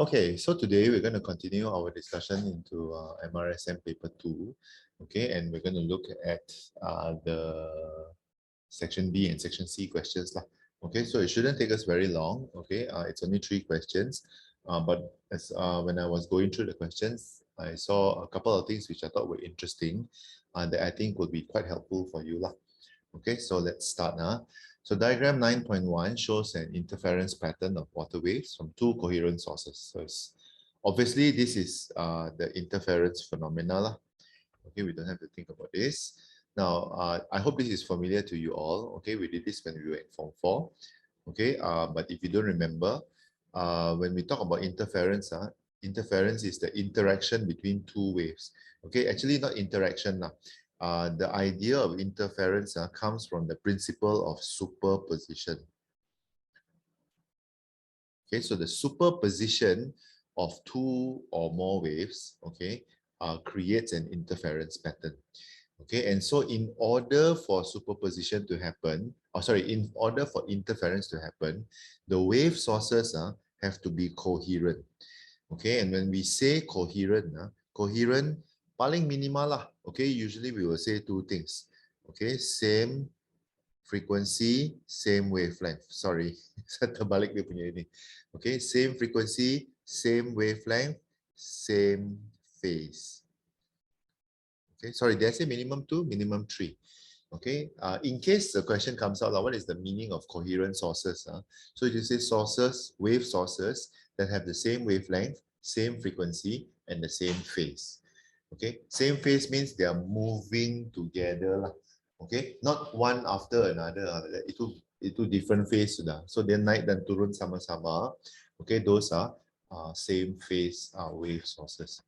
Okay, so today we're going to continue our discussion into MRSM paper 2, okay, and we're going to look at the section B and section C questions lah. Okay, so it shouldn't take us very long, okay, it's only 3 questions, but as when I was going through the questions, I saw a couple of things which I thought were interesting that I think would be quite helpful for you lah. Okay, so let's start now. So diagram 9.1 shows an interference pattern of water waves from 2 coherent sources. So obviously this is the interference phenomena lah. Okay, we don't have to think about this. Now, I hope this is familiar to you all. Okay, we did this when we were in Form 4. Okay, but if you don't remember, when we talk about interference, interference is the interaction between 2 waves. Okay, actually not interaction now. The idea of interference comes from the principle of superposition. Okay, so the superposition of 2 or more waves, okay, creates an interference pattern. Okay, and so in order for superposition to happen, in order for interference to happen, the wave sources have to be coherent. Okay, and when we say coherent, coherent paling minimal lah. Okay, usually we will say 2 things. Okay, same frequency, same wavelength. Sorry, saya terbalik dia punya ini. Okay, same frequency, same wavelength, same phase. Okay, sorry, did I say minimum 2? Minimum 3. Okay, in case the question comes out, what is the meaning of coherent sources? So you say sources, wave sources that have the same wavelength, same frequency, and the same phase. Okay, same phase means they are moving together. Okay, not one after another. Itu different phase sudah. So dia naik dan turun sama-sama. Okay, those are same phase wave sources.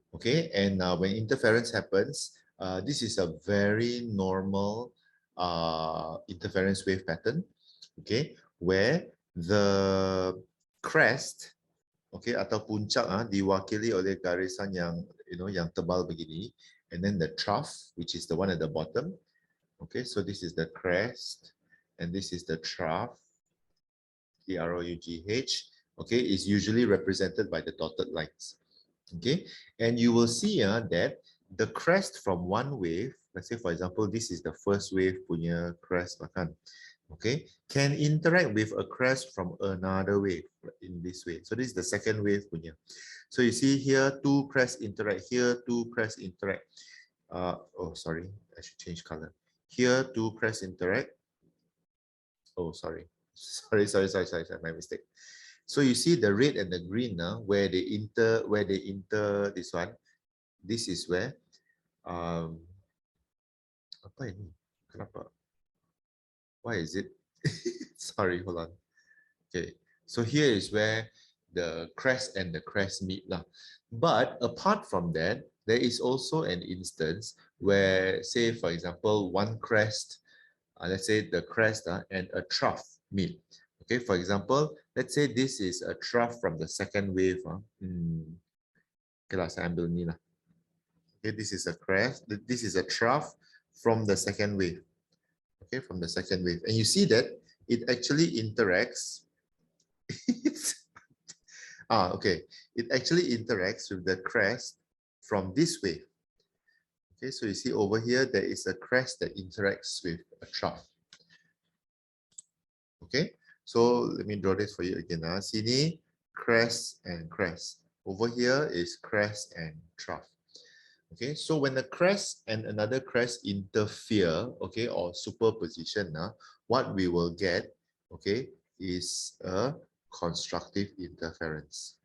Okay, and when interference happens, this is a very normal interference wave pattern, okay, where the crest, okay, atau puncak diwakili oleh garisan yang yang tebal begini, and then the trough, which is the one at the bottom. Okay, so this is the crest, and this is the trough, TROUGH. Okay, is usually represented by the dotted lines. Okay, and you will see that the crest from one wave, let's say for example, this is the first wave punya crest makan, okay, can interact with a crest from another wave in this way. So this is the second wave punya. So you see here, 2 crests interact, here 2 crests interact. Oh, sorry, I should change color. Here 2 crests interact. Oh, sorry, my mistake. So you see the red and the green where they enter this one. This is where apa ini? Kenapa? Why is it? Sorry, hold on. Okay, so here is where the crest and the crest meet lah. But apart from that, there is also an instance where, say for example, one crest, let's say the crest and a trough meet. Okay, for example, let's say this is a trough from the second wave. Okay lah, saya ambil ni lah. Okay, this is a crest. This is a trough from the second wave. Okay, from the second wave, and you see that it actually interacts. Okay, it actually interacts with the crest from this wave. Okay, so you see over here there is a crest that interacts with a trough. Okay, so let me draw this for you again. Sini crest and crest. Over here is crest and trough. Okay, so when the crest and another crest interfere, okay, or superposition, what we will get, okay, is a constructive interference.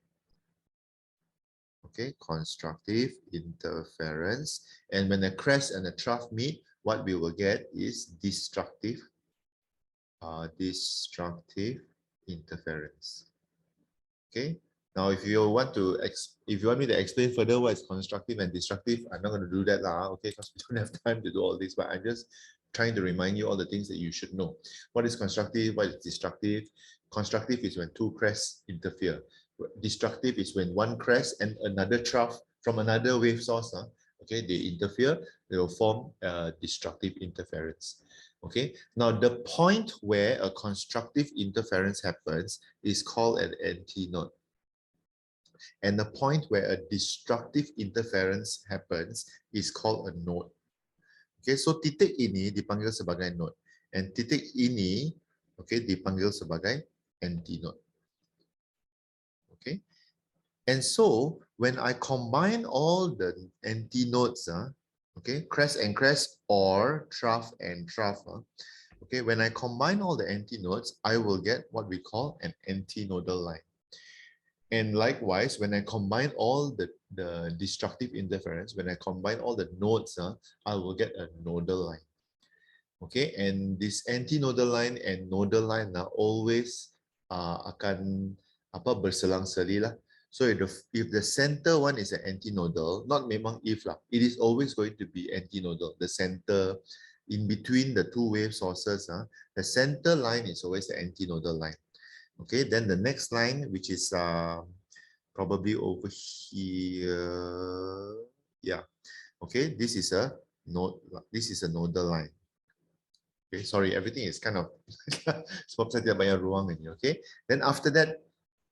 Okay, constructive interference. And when the crest and the trough meet, what we will get is destructive interference. Okay. Now, if you want me to explain further what is constructive and destructive, I'm not going to do that okay, because we don't have time to do all this. But I'm just trying to remind you all the things that you should know. What is constructive? What is destructive? Constructive is when 2 crests interfere. Destructive is when one crest and another trough from another wave source, okay, they interfere. They will form destructive interference. Okay, now the point where a constructive interference happens is called an anti-node. And the point where a destructive interference happens is called a node. Okay, so titik ini dipanggil sebagai node. And titik ini, okay, dipanggil sebagai antinode. Okay, and so when I combine all the antinodes, okay, crest and crest or trough and trough, okay, when I combine all the antinodes, I will get what we call an antinodal line. And likewise, when I combine all the destructive interference, when I combine all the nodes, I will get a nodal line. Okay, and this antinodal line and nodal line always akan berselang-seli lah. So if the center one is an antinodal, not memang if lah, it is always going to be antinodal. The center in between the two wave sources, the center line is always the antinodal line. Okay, then the next line, which is probably over here. Yeah. Okay, this is a node. This is a nodal line. Okay, sorry, everything is kind of sebab saya tidak banyak ruang ini. Okay, then after that,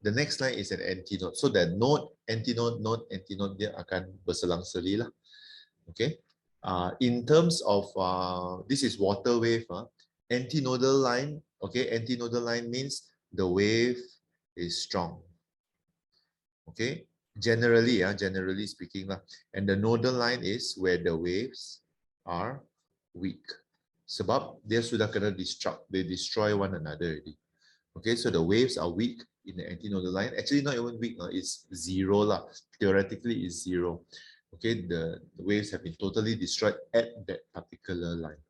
the next line is an antinode. So that node, antinode, dia akan berselang-seli lah. Okay. In terms of this is water wave. Antinodal line. Okay, antinodal line means the wave is strong. Okay, generally speaking lah. And the nodal line is where the waves are weak. Sebab dia sudah kena they destroy one another already. Okay, so the waves are weak in the antinodal line. Actually, not even weak, it's zero lah. Theoretically, it's zero. Okay, the waves have been totally destroyed at that particular line.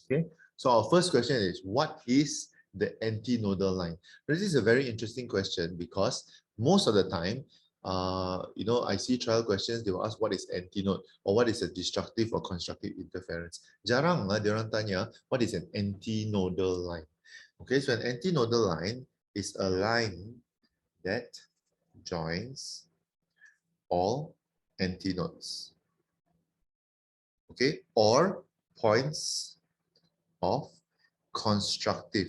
Okay, so our first question is, what is the antinodal line? This is a very interesting question because most of the time, you know, I see trial questions, they will ask what is antinode or what is a destructive or constructive interference. Jarang lah dia orang tanya what is an antinodal line. Okay, so an antinodal line is a line that joins all antinodes. Okay, or points of constructive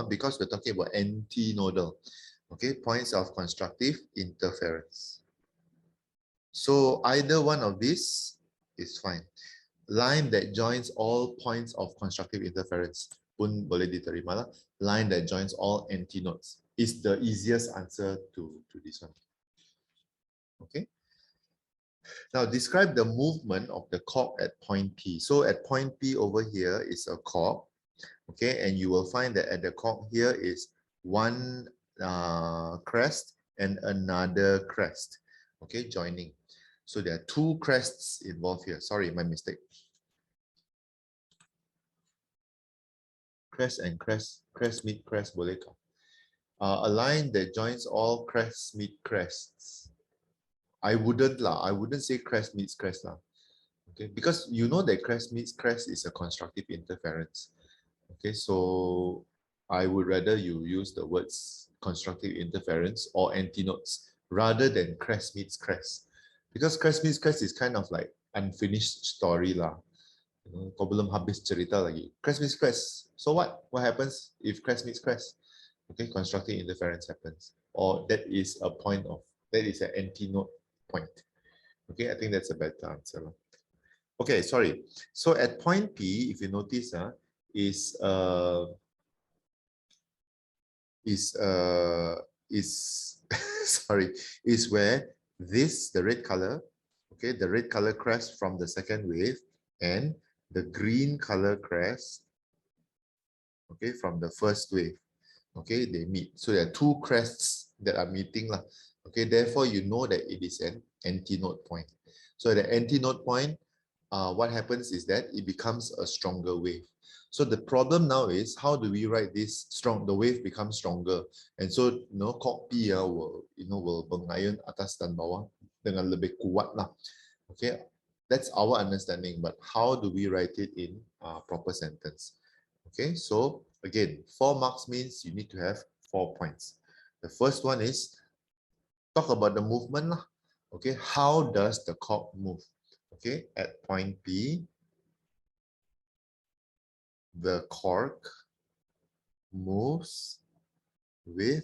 because we're talking about antinodal. Okay, points of constructive interference. So either one of these is fine. Line that joins all points of constructive interference pun boleh diterima lah. Line that joins all antinodes is the easiest answer to this one. Okay. Now describe the movement of the cork at point P. So at point P over here is a cork. Okay, and you will find that at the cork here is one crest and another crest. Okay, joining. So there are two crests involved here. Sorry, my mistake. Crest and crest, crest meet crest boleh kah? A line that joins all crests meet crests. I wouldn't say crest meets crest lah. Okay, because you know that crest meets crest is a constructive interference. Okay, so I would rather you use the words constructive interference or antinodes rather than crest meets crest. Because crest meets crest is kind of like unfinished story lah. You know, kau belum habis cerita lagi. Crest meets crest. So what? What happens if crest meets crest? Okay, constructive interference happens. Or that is a point of, that is an antinode point. Okay, I think that's a better answer. Okay, sorry. So at point P, if you notice, is sorry, is where this, the red color, okay, the red color crest from the second wave and the green color crest, okay, from the first wave, okay, they meet. So there are two crests that are meeting lah. Okay, therefore you know that it is an antinode point. So at the antinode point, what happens is that it becomes a stronger wave. So the problem now is, how do we write this strong? The wave becomes stronger, and so you know, cork P will mengayun atas dan bawah dengan lebih kuat lah. Okay, that's our understanding. But how do we write it in proper sentence? Okay, so again, 4 marks means you need to have 4 points. The first one is talk about the movement lah. Okay, how does the cork move? Okay, at point P, the cork moves with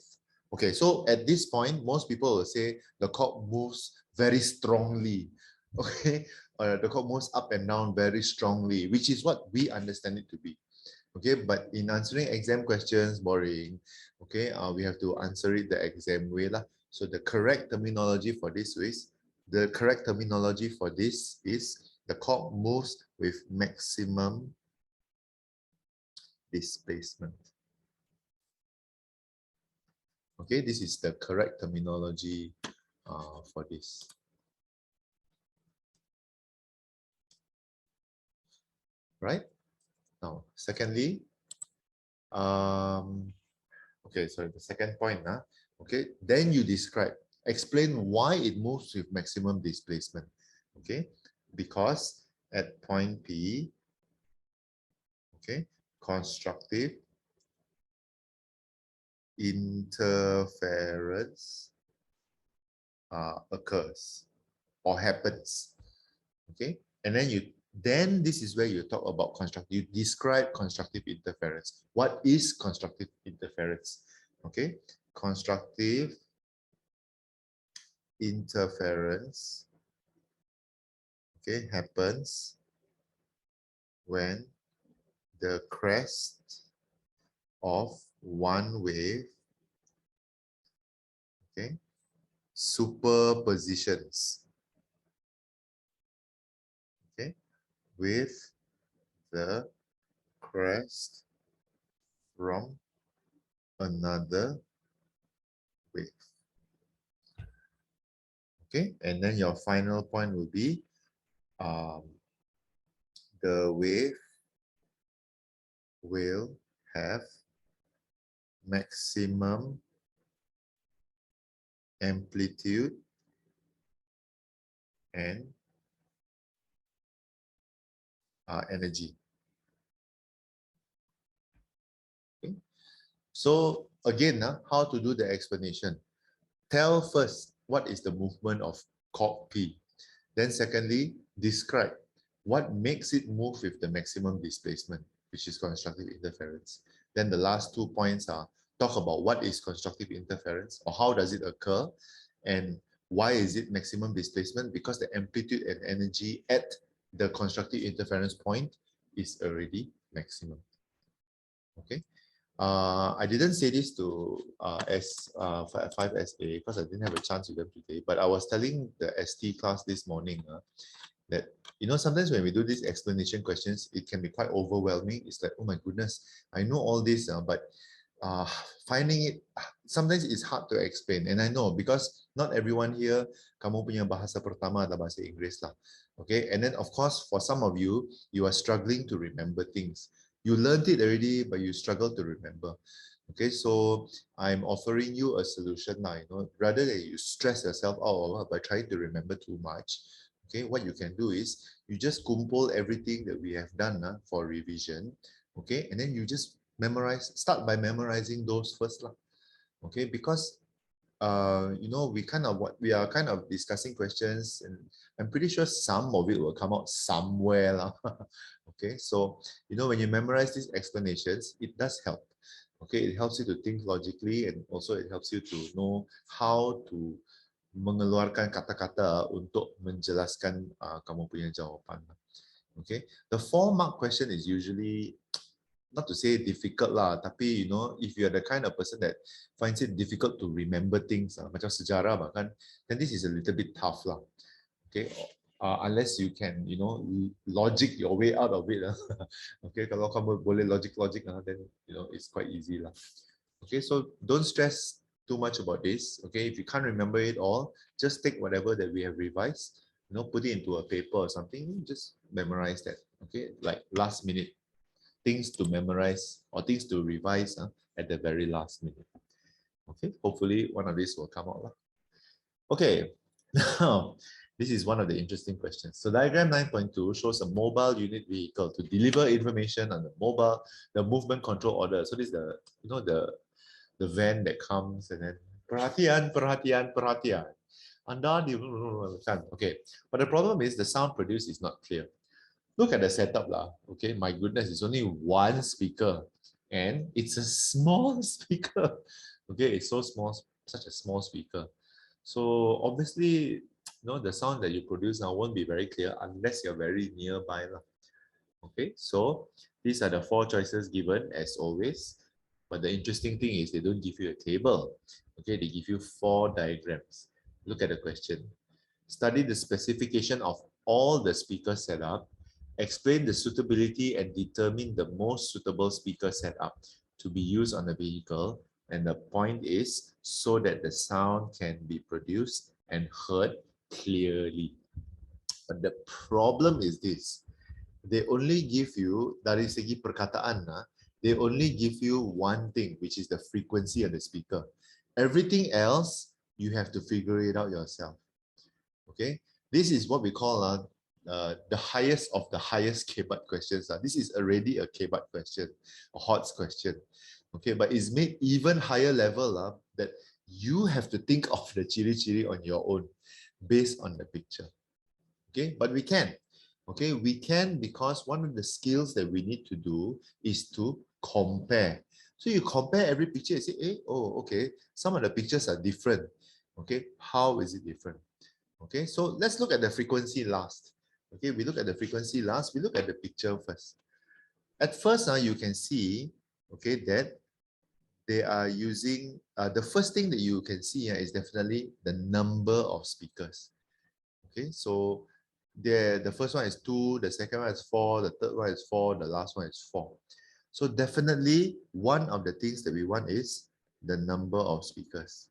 Okay, so at this point, most people will say the cork moves very strongly. Okay, the cork moves up and down very strongly, which is what we understand it to be. Okay, but in answering exam questions, boring. Okay, we have to answer it the exam way lah. So the correct terminology for this is the cork moves with maximum displacement. Okay, this is the correct terminology for this. Right? Now, secondly, okay, sorry, the second point, okay, then you explain why it moves with maximum displacement, okay, because at point P, okay, constructive interference occurs or happens, okay, and then this is where you talk about you describe constructive interference. What is constructive interference? Okay, constructive interference, okay, happens when the crest of one wave, okay, superpositions, okay, with the crest from another wave. Okay, and then your final point will be the wave will have maximum amplitude and energy. Okay. So again, how to do the explanation? Tell first what is the movement of cork P. Then secondly, describe what makes it move with the maximum displacement, which is constructive interference. Then the last 2 points are talk about what is constructive interference or how does it occur and why is it maximum displacement? Because the amplitude and energy at the constructive interference point is already maximum. Okay. I didn't say this to 5SA because I didn't have a chance with them today, but I was telling the ST class this morning that, you know, sometimes when we do these explanation questions, it can be quite overwhelming. It's like, oh my goodness, I know all this, but finding it, sometimes it's hard to explain. And I know because not everyone here, kamu punya bahasa pertama adalah bahasa Inggeris lah. Okay, and then of course, for some of you, you are struggling to remember things. You learned it already, but you struggle to remember. Okay, so I'm offering you a solution now, you know, rather than you stress yourself out by trying to remember too much. Okay, what you can do is you just kumpul everything that we have done for revision. Okay, and then you just start by memorizing those first lah. Okay, because you know, we are kind of discussing questions, and I'm pretty sure some of it will come out somewhere lah. Okay, so you know, when you memorize these explanations, it does help. Okay, it helps you to think logically, and also it helps you to know how to mengeluarkan kata-kata untuk menjelaskan kamu punya jawapan. Okay, the 4-mark question is usually, not to say difficult lah, tapi you know, if you're the kind of person that finds it difficult to remember things, macam sejarah bahkan, then this is a little bit tough lah. Okay, unless you can, you know, logic your way out of it. Okay, kalau kamu boleh logic, then you know, it's quite easy lah. Okay, so don't stress too much about this. Okay, if you can't remember it all, just take whatever that we have revised, you know, put it into a paper or something, just memorize that. Okay, like last minute things to memorize or things to revise at the very last minute. Okay, hopefully one of these will come out. Okay, now this is one of the interesting questions. So diagram 9.2 shows a mobile unit vehicle to deliver information on the movement control order. So this is the, you know, the van that comes and then perhatian. Anda di, okay, but the problem is the sound produced is not clear. Look at the setup lah. Okay, my goodness, it's only one speaker and it's a small speaker. Okay, it's so small, such a small speaker. So obviously, the sound that you produce now won't be very clear unless you're very nearby. Okay, so these are the four choices given as always. But the interesting thing is they don't give you a table. Okay, they give you four diagrams. Look at the question. Study the specification of all the speaker setup. Explain the suitability and determine the most suitable speaker setup to be used on the vehicle. And the point is so that the sound can be produced and heard clearly. But the problem is this. They only give you, dari segi perkataan, they only give you one thing, which is the frequency of the speaker. Everything else, you have to figure it out yourself. Okay, this is what we call the highest of the highest K-BUT questions. This is already a K-BUT question, a HOTS question. Okay, but it's made even higher level that you have to think of the chiri-chiri on your own based on the picture. Okay, but we can. Okay, we can because one of the skills that we need to do is to compare. So you compare every picture and say, hey, oh, okay, some of the pictures are different. Okay, how is it different? Okay, so let's look at the frequency last. Okay, we look at the frequency last, we look at the picture first. At first, you can see, okay, that they are using, the first thing that you can see is definitely the number of speakers. Okay, so the first one is 2, the second one is 4, the third one is 4, the last one is 4. So definitely one of the things that we want is the number of speakers.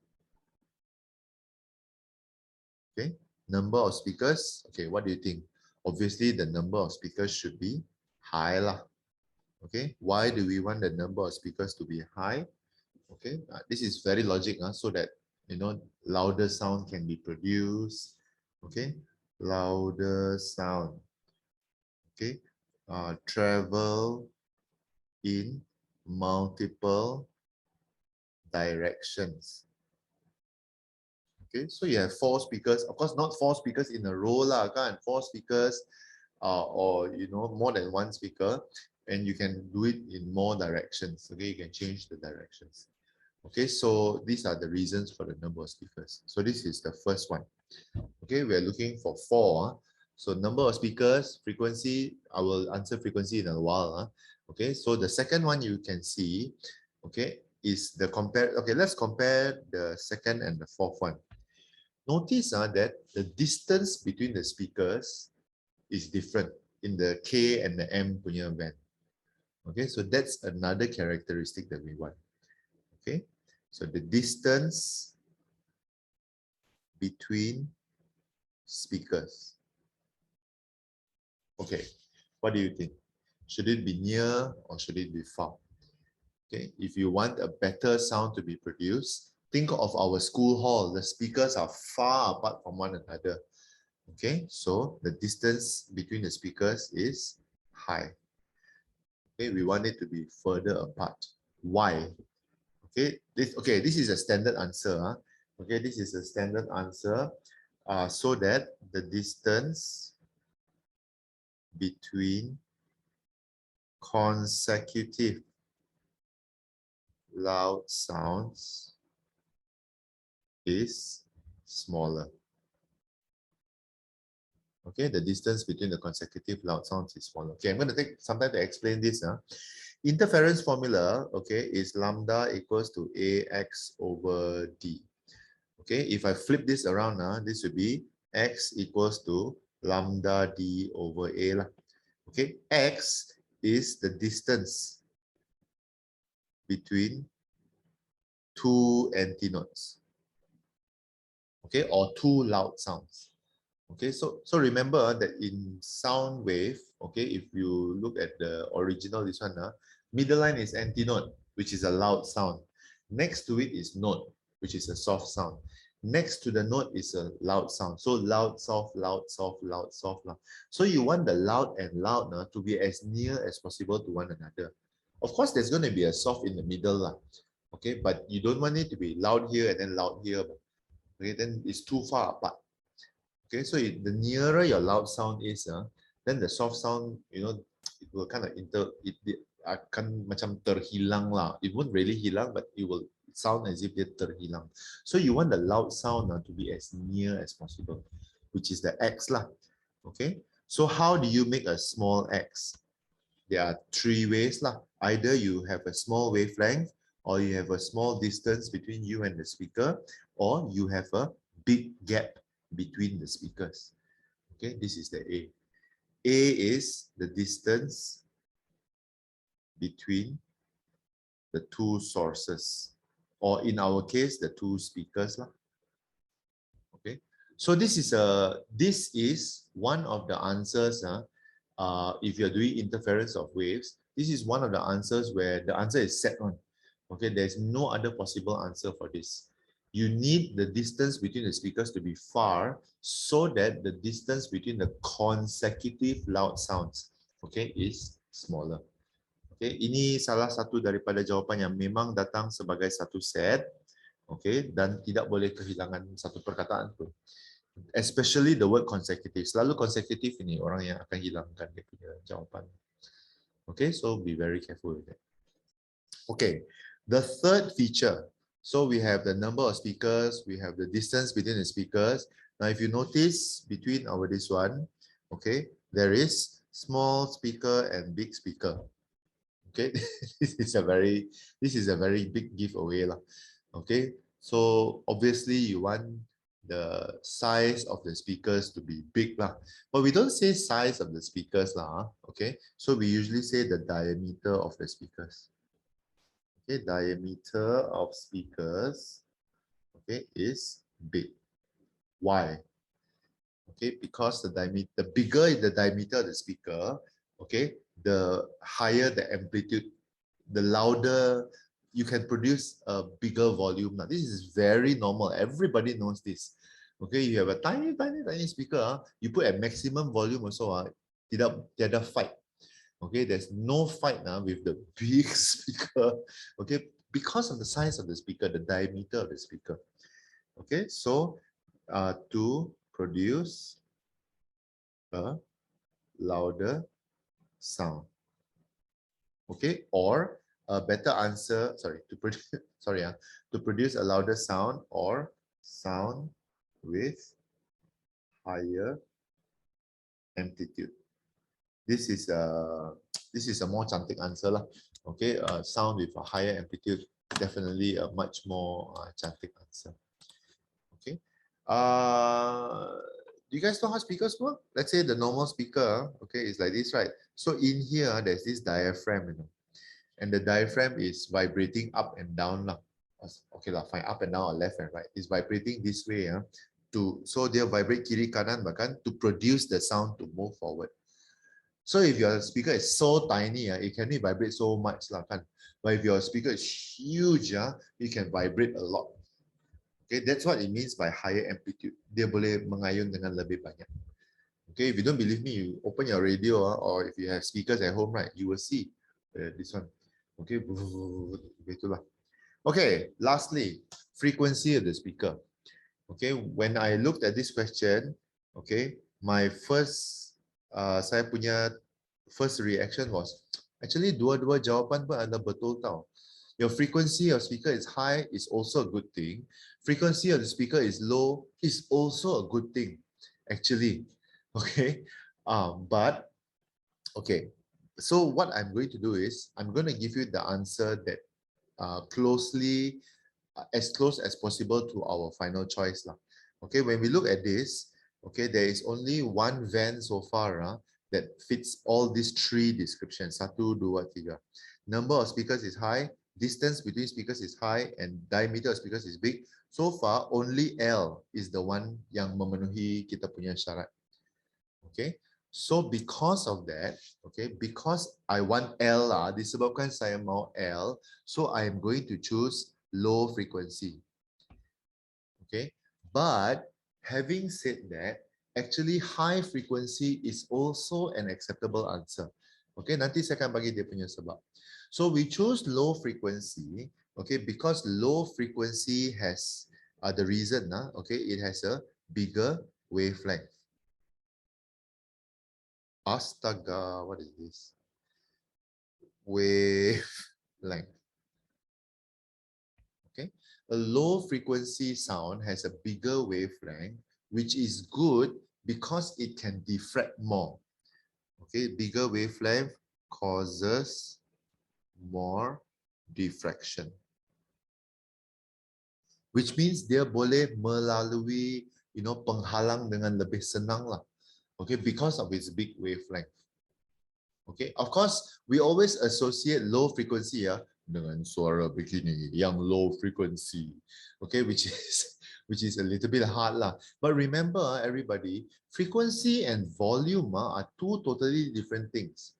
Okay, number of speakers. Okay, what do you think? Obviously, the number of speakers should be high lah. Okay, why do we want the number of speakers to be high? Okay, this is very logic, so that louder sound can be produced. Okay, louder sound. Okay, travel in multiple directions. Okay, so you have 4 speakers. Of course, not 4 speakers in a row lah, kan? 4 speakers, or more than 1 speaker, and you can do it in more directions. Okay, you can change the directions. Okay, so these are the reasons for the number of speakers. So this is the first one. Okay, we are looking for 4. So number of speakers, frequency. I will answer frequency in a while. Okay, so the second one you can see, okay, is the compare. Okay, let's compare the second and the fourth one. Notice that the distance between the speakers is different in the K and the M punya band. Okay, so that's another characteristic that we want. Okay, so the distance between speakers. Okay, what do you think? Should it be near or should it be far? Okay, if you want a better sound to be produced, think of our school hall. The speakers are far apart from one another. Okay, so the distance between the speakers is high. Okay, we want it to be further apart. Why? Okay, this is a standard answer. Okay, this is a standard answer. So that the distance between consecutive loud sounds is smaller. Okay, the distance between the consecutive loud sounds is smaller. Okay, I'm going to take some time to explain this. Interference formula, okay, is lambda equals to AX over D. Okay, if I flip this around, this would be X equals to lambda D over A. Okay, X is the distance between 2 antinodes. Okay, or 2 loud sounds. Okay, so remember that in sound wave, okay, if you look at the original, this one, middle line is antinode, which is a loud sound. Next to it is note, which is a soft sound. Next to the note is a loud sound. So loud, soft, loud, soft, loud, soft, loud. So you want the loud and loud to be as near as possible to one another. Of course, there's going to be a soft in the middle, okay, but you don't want it to be loud here and then loud here. Okay, then it's too far apart. Okay, so the nearer your loud sound is, then the soft sound, it will kind of it akan macam terhilang lah. It won't really hilang, but it will sound as if dia terhilang. So you want the loud sound to be as near as possible, which is the X lah. Okay. So how do you make a small X? There are three ways lah. Either you have a small wavelength, or you have a small distance between you and the speaker, or you have a big gap between the speakers. Okay, this is the A. A is the distance between the two sources, or in our case, the two speakers lah. Okay, so this is one of the answers. If you're doing interference of waves, this is one of the answers where the answer is set on. Okay, there's no other possible answer for this. You need the distance between the speakers to be far so that the distance between the consecutive loud sounds, okay, is smaller. Okay, ini salah satu daripada jawapan yang memang datang sebagai satu set, okay, dan tidak boleh kehilangan satu perkataan pun. Especially the word consecutive. Selalu consecutive ini orang yang akan hilangkan dia punya jawapan. Okay, so be very careful with that. Okay, the third feature. So we have the number of speakers, we have the distance between the speakers. Now, if you notice between this one, okay, there is small speaker and big speaker. Okay, this is a very big giveaway lah. Okay, so obviously you want the size of the speakers to be big lah, but we don't say size of the speakers lah. Okay, so we usually say the diameter of the speakers. Okay, diameter of speakers, okay, is big. Why? Okay, because the bigger the diameter of the speaker, okay, the higher the amplitude, the louder you can produce a bigger volume. Now, this is very normal. Everybody knows this. Okay, you have a tiny speaker, you put at maximum volume also, tiada fight. Okay, there's no fight with the big speaker. Okay, because of the size of the speaker, the diameter of the speaker. Okay, so to produce a louder sound. Okay, or a better answer, to produce a louder sound or sound with higher amplitude. This is a more cantik answer lah. Okay, sound with a higher amplitude, definitely a much more cantik answer. Okay, do you guys know how speakers work? Let's say the normal speaker, okay, is like this, right? So in here, there's this diaphragm, and the diaphragm is vibrating up and down lah. Okay lah, fine, up and down or left and right. It's vibrating this way, so they vibrate kiri kanan bahkan to produce the sound to move forward. So if your speaker is so tiny, it can only vibrate so much lah kan. But if your speaker is huge, it can vibrate a lot. Okay, that's what it means by higher amplitude. Dia boleh mengayun dengan lebih banyak. Okay, if you don't believe me, you open your radio, or if you have speakers at home, right, you will see this one. Okay, itulah. Okay, lastly, frequency of the speaker. Okay, when I looked at this question, okay, my saya punya first reaction was, actually dua-dua jawapan pun ada betul tau. Your frequency of speaker is high is also a good thing. Frequency of the speaker is low is also a good thing, actually. Okay, but okay. So what I'm going to do is I'm going to give you the answer that as close as possible to our final choice lah. Okay, when we look at this, okay, there is only one van so far that fits all these three descriptions. 1, 2, 3. Number of speakers is high, distance between speakers is high, and diameter of speakers is big. So far, only L is the one yang memenuhi kita punya syarat. Okay, so because of that, okay, because I want L disebabkan saya mau L, so I am going to choose low frequency. Okay, but having said that, actually high frequency is also an acceptable answer. Okay, nanti saya akan bagi dia punya sebab. So we choose low frequency, okay, because low frequency has the reason, okay, it has a bigger wavelength. Astaga, what is this? Wavelength. Okay, a low frequency sound has a bigger wavelength, which is good because it can diffract more. Okay, bigger wavelength causes more diffraction, which means dia boleh melalui, penghalang dengan lebih senang lah. Okay, because of its big wavelength. Okay, of course, we always associate low frequency dengan suara begini, yang low frequency. Okay, which is a little bit hard lah. But remember, everybody, frequency and volume are two totally different things.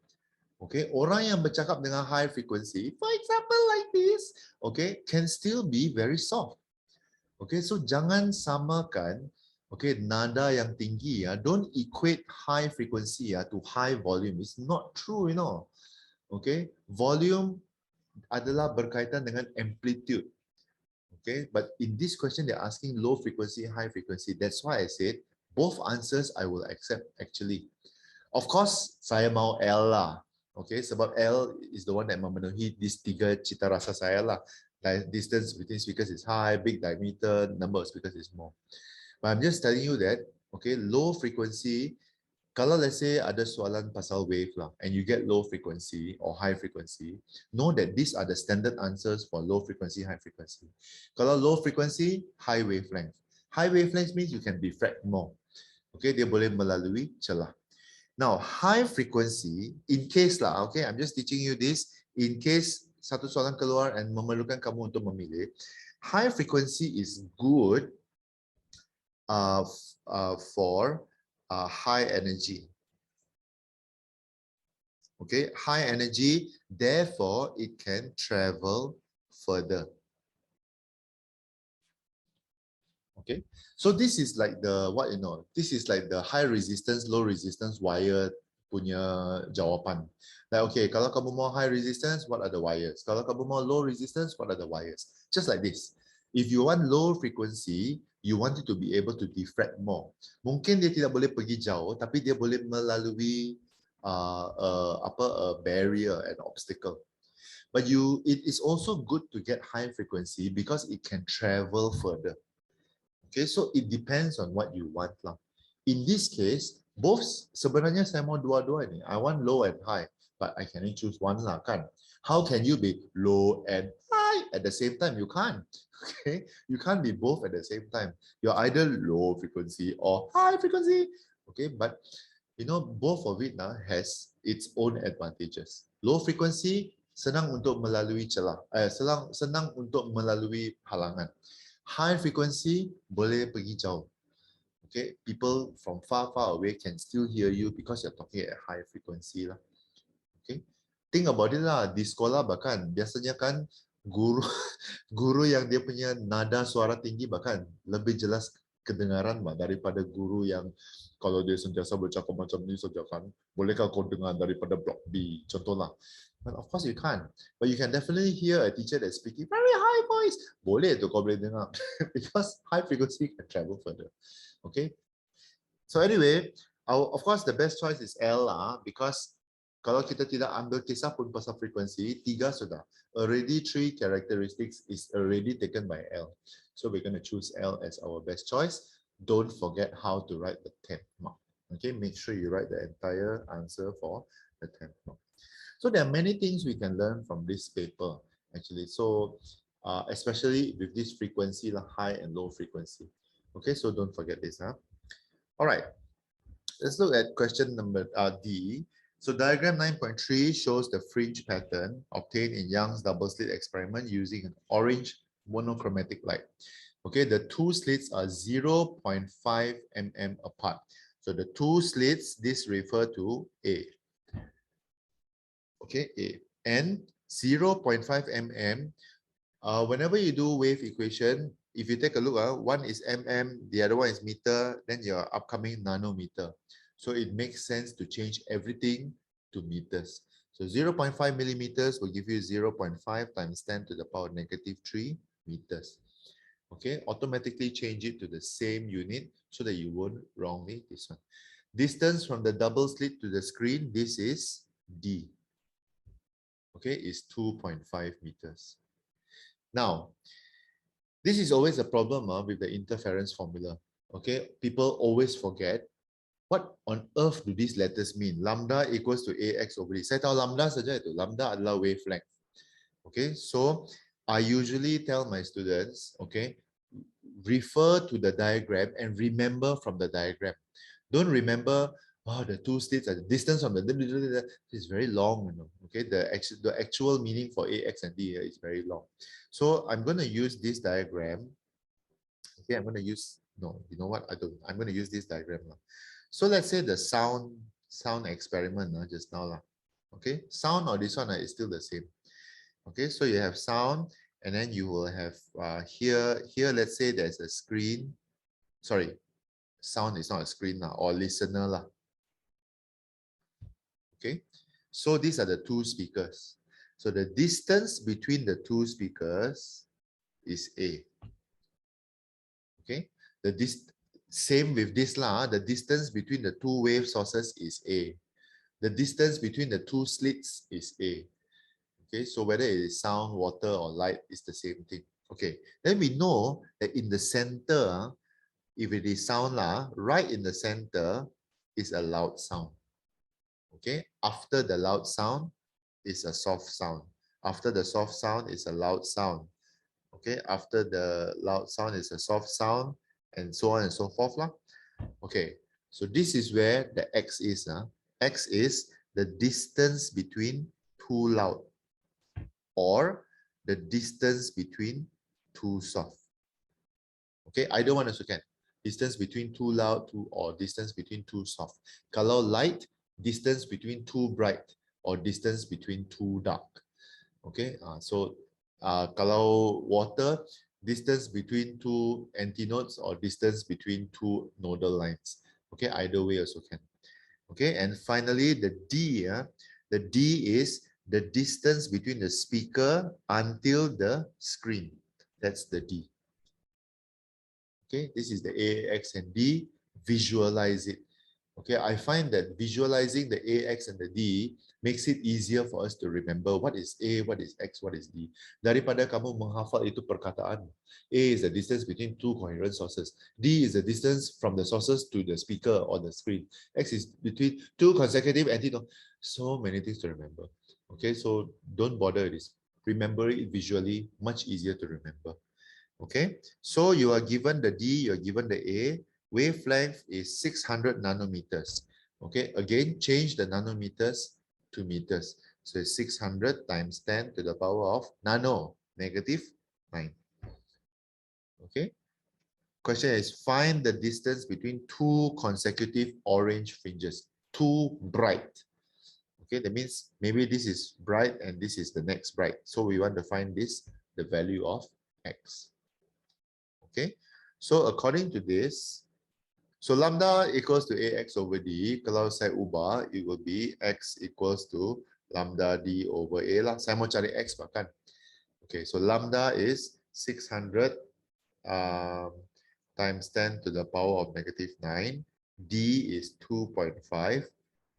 Okay, orang yang bercakap dengan high frequency, for example like this, okay, can still be very soft. Okay, so jangan samakan, okay, nada yang tinggi don't equate high frequency to high volume. It's not true, Okay, volume adalah berkaitan dengan amplitude. Okay, but in this question they're asking low frequency, high frequency. That's why I said both answers I will accept actually. Of course, saya mau L lah. Okay, sebab L is the one that memenuhi these tiga cita rasa saya lah. Distance between speakers is high, big diameter, number of speakers is more. But I'm just telling you that, okay, low frequency, kalau let's say ada soalan pasal wave lah, and you get low frequency or high frequency, know that these are the standard answers for low frequency, high frequency. Kalau low frequency, high wavelength. High wavelength means you can diffract more. Okay, dia boleh melalui celah. Now, high frequency, in case lah, okay, I'm just teaching you this, in case satu soalan keluar and memerlukan kamu untuk memilih, high frequency is good for high energy. Okay, high energy, therefore it can travel further. Okay, so this is like the this is like the high resistance, low resistance wire punya jawapan. Like, okay, kalau kamu mau high resistance, what are the wires? Kalau kamu mau low resistance, what are the wires? Just like this. If you want low frequency, you want it to be able to diffract more. Mungkin dia tidak boleh pergi jauh, tapi dia boleh melalui a barrier, an obstacle. But it is also good to get high frequency because it can travel further. Okay, so it depends on what you want lah. In this case, both sebenarnya saya mau dua-dua ni. I want low and high, but I can only choose one lah kan. How can you be low and high at the same time? You can't. Okay, you can't be both at the same time. You're either low frequency or high frequency. Okay, but both of it has its own advantages. Low frequency senang untuk melalui celah, senang untuk melalui halangan. High frequency boleh pergi jauh. Okay, people from far away can still hear you because you're talking at high frequency lah. Okay, think about it lah. Di sekolah bahkan biasanya kan guru yang dia punya nada suara tinggi bahkan lebih jelas kedengaran daripada guru yang kalau dia sentiasa bercakap macam ni saja kan. Bolehkah kau dengar daripada blok B? Contohlah. But of course you can't. But you can definitely hear a teacher that's speaking very high voice. Boleh tu kau boleh dengar. Because high frequency can travel further. Okay. So anyway, of course the best choice is L lah. Because kalau kita tidak ambil kisah pun pasal frequency, 3 sudah. Already 3 characteristics is already taken by L. So we're going to choose L as our best choice. Don't forget how to write the 10th mark. Okay, make sure you write the entire answer for the 10th mark. So there are many things we can learn from this paper, actually. So especially with this frequency, high and low frequency. Okay, so don't forget this. All right, let's look at question number D. So diagram 9.3 shows the fringe pattern obtained in Young's double slit experiment using an orange monochromatic light. Okay, the two slits are 0.5 mm apart. So the two slits, this refer to A. Okay, A. And 0.5 mm, whenever you do wave equation, if you take a look, one is mm, the other one is meter, then your upcoming nanometer. So it makes sense to change everything to meters. So 0.5 millimeters will give you 0.5 times 10 to the power -3 meters. Okay, automatically change it to the same unit so that you won't wrongly this one. Distance from the double slit to the screen, this is D. Okay, is 2.5 meters. Now, This is always a problem with the interference formula. Okay, people always forget what on earth do these letters mean. Lambda equals to AX over D. Saya tahu lambda saja itu. Lambda adalah wavelength. Okay, so I usually tell my students, okay, refer to the diagram and remember from the diagram. Don't remember, oh, the two states are the distance from the, it's very long, you know. Okay, the actual meaning for AX and D is very long. So I'm going to use this diagram. Okay, I'm going to use, no, you know what, I don't, I'm going to use this diagram. So let's say the sound experiment just now. Okay, sound or this one is still the same. Okay, so you have sound, and then you will have here, let's say there's a screen. Sorry, sound is not a screen or listener. Okay, so these are the two speakers. So the distance between the two speakers is A. Okay, same with this the distance between the two wave sources is A. The distance between the two slits is A. Okay, so whether it is sound, water, or light is the same thing. Okay, then we know that in the center, if it is sound, right in the center is a loud sound. Okay, after the loud sound is a soft sound. After the soft sound is a loud sound. Okay, after the loud sound is a soft sound, and so on and so forth. Okay, so this is where the X is. X is the distance between two loud, or the distance between two soft. Okay, either one also can. Distance between two loud, or distance between two soft. Kalau light, distance between two bright, or distance between two dark. Okay, so kalau water, distance between two antinodes, or distance between two nodal lines. Okay, either way also can. Okay, and finally the D, the D is the distance between the speaker until the screen. That's the D. Okay, this is the A, X, and D. Visualize it. Okay, I find that visualizing the A, X, and the D makes it easier for us to remember what is A, what is X, what is D. Daripada kamu menghafal itu perkataan. A is the distance between two coherent sources. D is the distance from the sources to the speaker or the screen. X is between two consecutive antinodes. So many things to remember. Okay, so don't bother with this. Remember it visually, much easier to remember. Okay, so you are given the D, you are given the A. Wavelength is 600 nanometers. Okay, again, change the nanometers to meters. So 600 times 10 to the power of nano, negative 9. Okay, question is find the distance between two consecutive orange fringes. Too bright. Okay, that means maybe this is bright and this is the next bright. So we want to find this, the value of X. Okay, so according to this, so lambda equals to AX over D. Kalau saya ubah, it will be X equals to lambda D over A lah. Saya mau cari X bahkan. Okay, so lambda is 600 times 10 to the power of negative 9. D is 2.5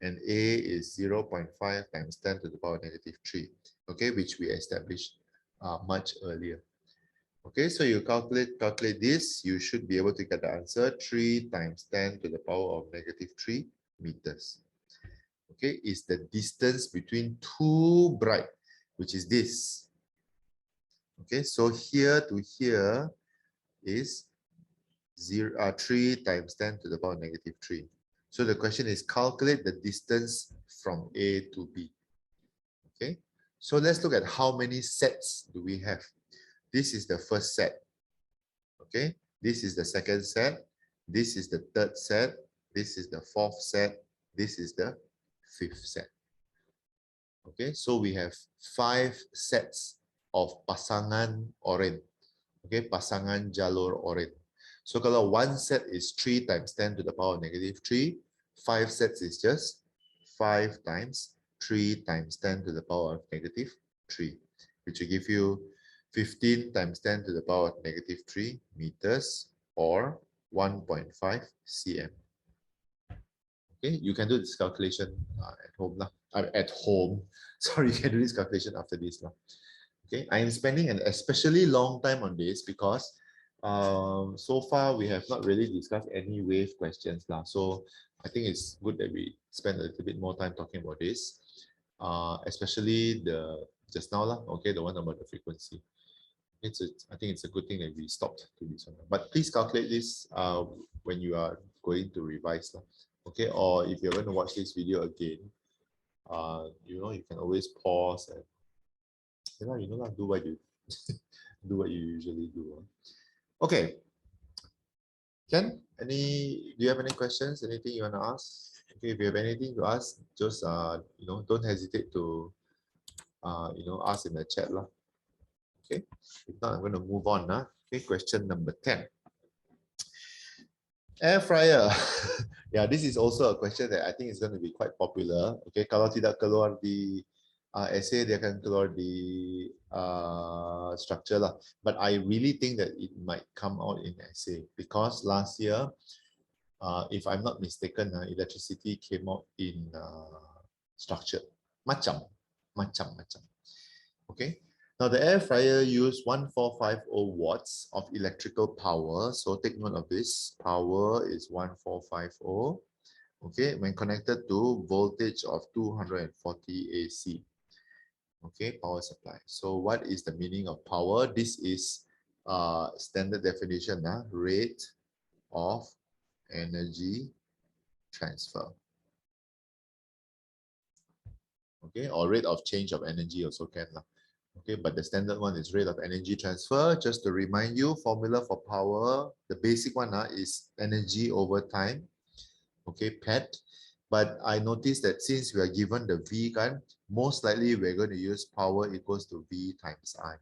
and A is 0.5 times 10 to the power of negative 3. Okay, which we established much earlier. Okay, so you calculate this, you should be able to get the answer 3 times 10 to the power of negative 3 meters. Okay, is the distance between two bright, which is this. Okay, so here to here is 3 times 10 to the power of negative 3. So the question is calculate the distance from A to B. Okay, so let's look at how many sets do we have. This is the first set. Okay, this is the second set. This is the third set. This is the fourth set. This is the fifth set. Okay, so we have 5 sets of pasangan oren. Okay, pasangan jalur oren. So kalau one set is 3 times 10 to the power of negative 3, 5 sets is just 5 times 3 times 10 to the power of negative 3, which will give you 15 times 10 to the power of negative 3 meters, or 1.5 cm. Okay, you can do this calculation at home. At home. Sorry, you can do this calculation after this. Okay, I am spending an especially long time on this because so far we have not really discussed any wave questions lah. So I think it's good that we spend a little bit more time talking about this, especially the just now lah. Okay, the one about the frequency. I think it's a good thing that we stopped to this one. But please calculate this when you are going to revise lah. Okay, or if you're going to watch this video again, you can always pause and do what you do what you usually do. Okay. Ken, do you have any questions? Anything you want to ask? Okay, if you have anything to ask, just don't hesitate to ask in the chat lah. Okay. If not, I'm going to move on. Okay, question number 10. Air fryer. Yeah, this is also a question that I think is going to be quite popular. Okay, kalau tidak keluar di essay, dia akan keluar di structure lah. But I really think that it might come out in essay because last year, if I'm not mistaken, electricity came out in structure. Macam. Okay. Now the air fryer used 1450 watts of electrical power. So take note of this. Power is 1450. Okay, when connected to voltage of 240 AC. Okay, power supply. So what is the meaning of power? This is standard definition, rate of energy transfer. Okay, or rate of change of energy also can lah. Okay, but the standard one is rate of energy transfer. Just to remind you, formula for power, the basic one is energy over time. Okay, PET. But I noticed that since we are given the V kan, most likely we're going to use power equals to V times I.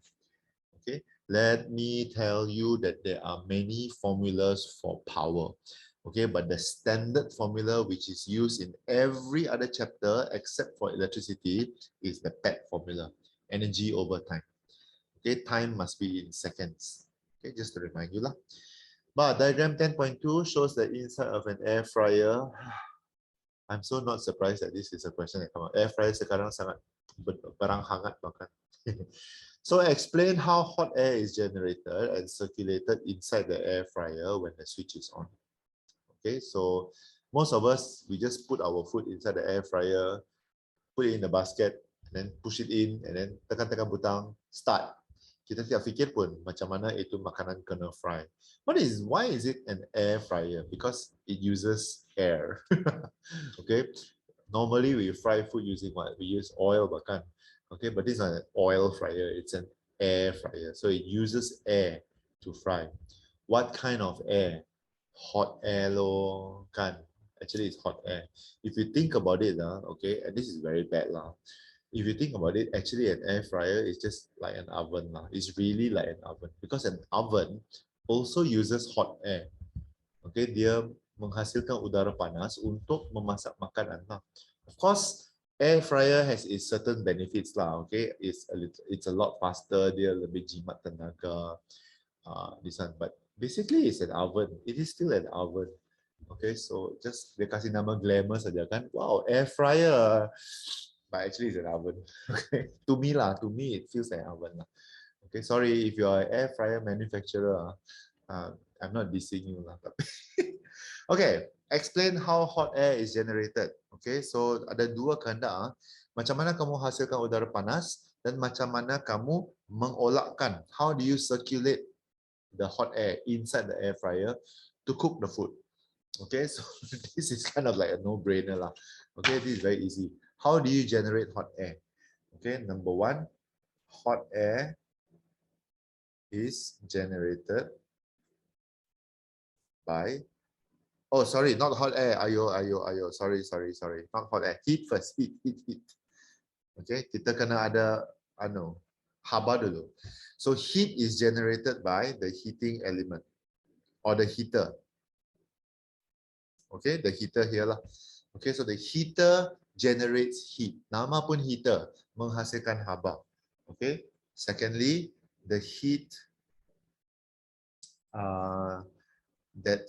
Okay, let me tell you that there are many formulas for power. Okay, but the standard formula which is used in every other chapter except for electricity is the PET formula. Energy over time. Okay, time must be in seconds. Okay, just to remind you lah. But diagram 10.2 shows the inside of an air fryer. I'm so not surprised that this is a question that come out. Air fryer sekarang sangat barang hangat bahkan. So explain how hot air is generated and circulated inside the air fryer when the switch is on. Okay, so most of us, we just put our food inside the air fryer, put it in the basket, and then push it in, and then tekan-tekan butang, start. Kita tidak fikir pun macam mana itu makanan kena fry. Why is it an air fryer? Because it uses air. Okay, normally we fry food using what? We use oil bahkan. Okay, but this is not an oil fryer, it's an air fryer. So it uses air to fry. What kind of air? Hot air lo kan. Actually, it's hot air. If you think about it, okay, and this is very bad lah. If you think about it, actually an air fryer is just like an oven lah. It's really like an oven because an oven also uses hot air. Okay, dia menghasilkan udara panas untuk memasak makanan lah. Of course, air fryer has its certain benefits lah. Okay, it's a lot faster. Dia lebih jimat tenaga. This one, but basically it's an oven. It is still an oven. Okay, so just dia kasih nama glamour saja kan. Wow, air fryer. But actually it's an oven. Okay, to me it feels like an oven lah. Okay, sorry if you are an air fryer manufacturer. I'm not dissing you lah. Okay, explain how hot air is generated. Okay, so ada dua kehendak. Macam mana kamu hasilkan udara panas dan macam mana kamu mengolakkan. How do you circulate the hot air inside the air fryer to cook the food? Okay, so this is kind of like a no-brainer lah. Okay, this is very easy. How do you generate hot air? Okay, number one, hot air is generated by, oh sorry, not hot air, ayo, sorry, not hot air, heat first, heat. Okay, kita kena ada, haba dulu. So heat is generated by the heating element or the heater. Okay, the heater here lah. Okay, so the heater generates heat. Nama pun heater, menghasilkan haba. Okay. Secondly, the heat that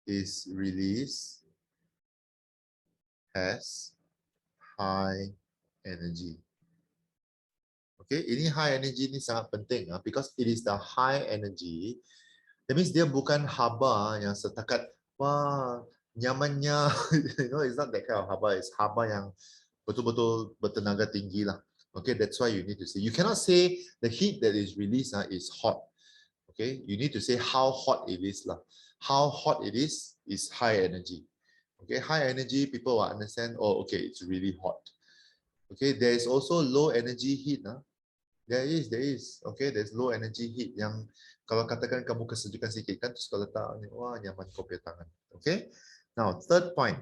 is released has high energy. Okay, ini high energy ni sangat penting because it is the high energy. That means dia bukan haba yang setakat wah nyamannya, you know, it's not that kind of haba. It's haba yang betul-betul bertenaga tinggi lah. Okay, that's why you need to say. You cannot say the heat that is released is hot. Okay, you need to say how hot it is lah. How hot it is high energy. Okay, high energy people will understand. Oh, okay, it's really hot. Okay, there is also low energy heat. There is. Okay, there's low energy heat yang kalau katakan kamu kesejukan sikit kan, terus kalau letak ni, wah nyaman kau punya tangan. Okay, now third point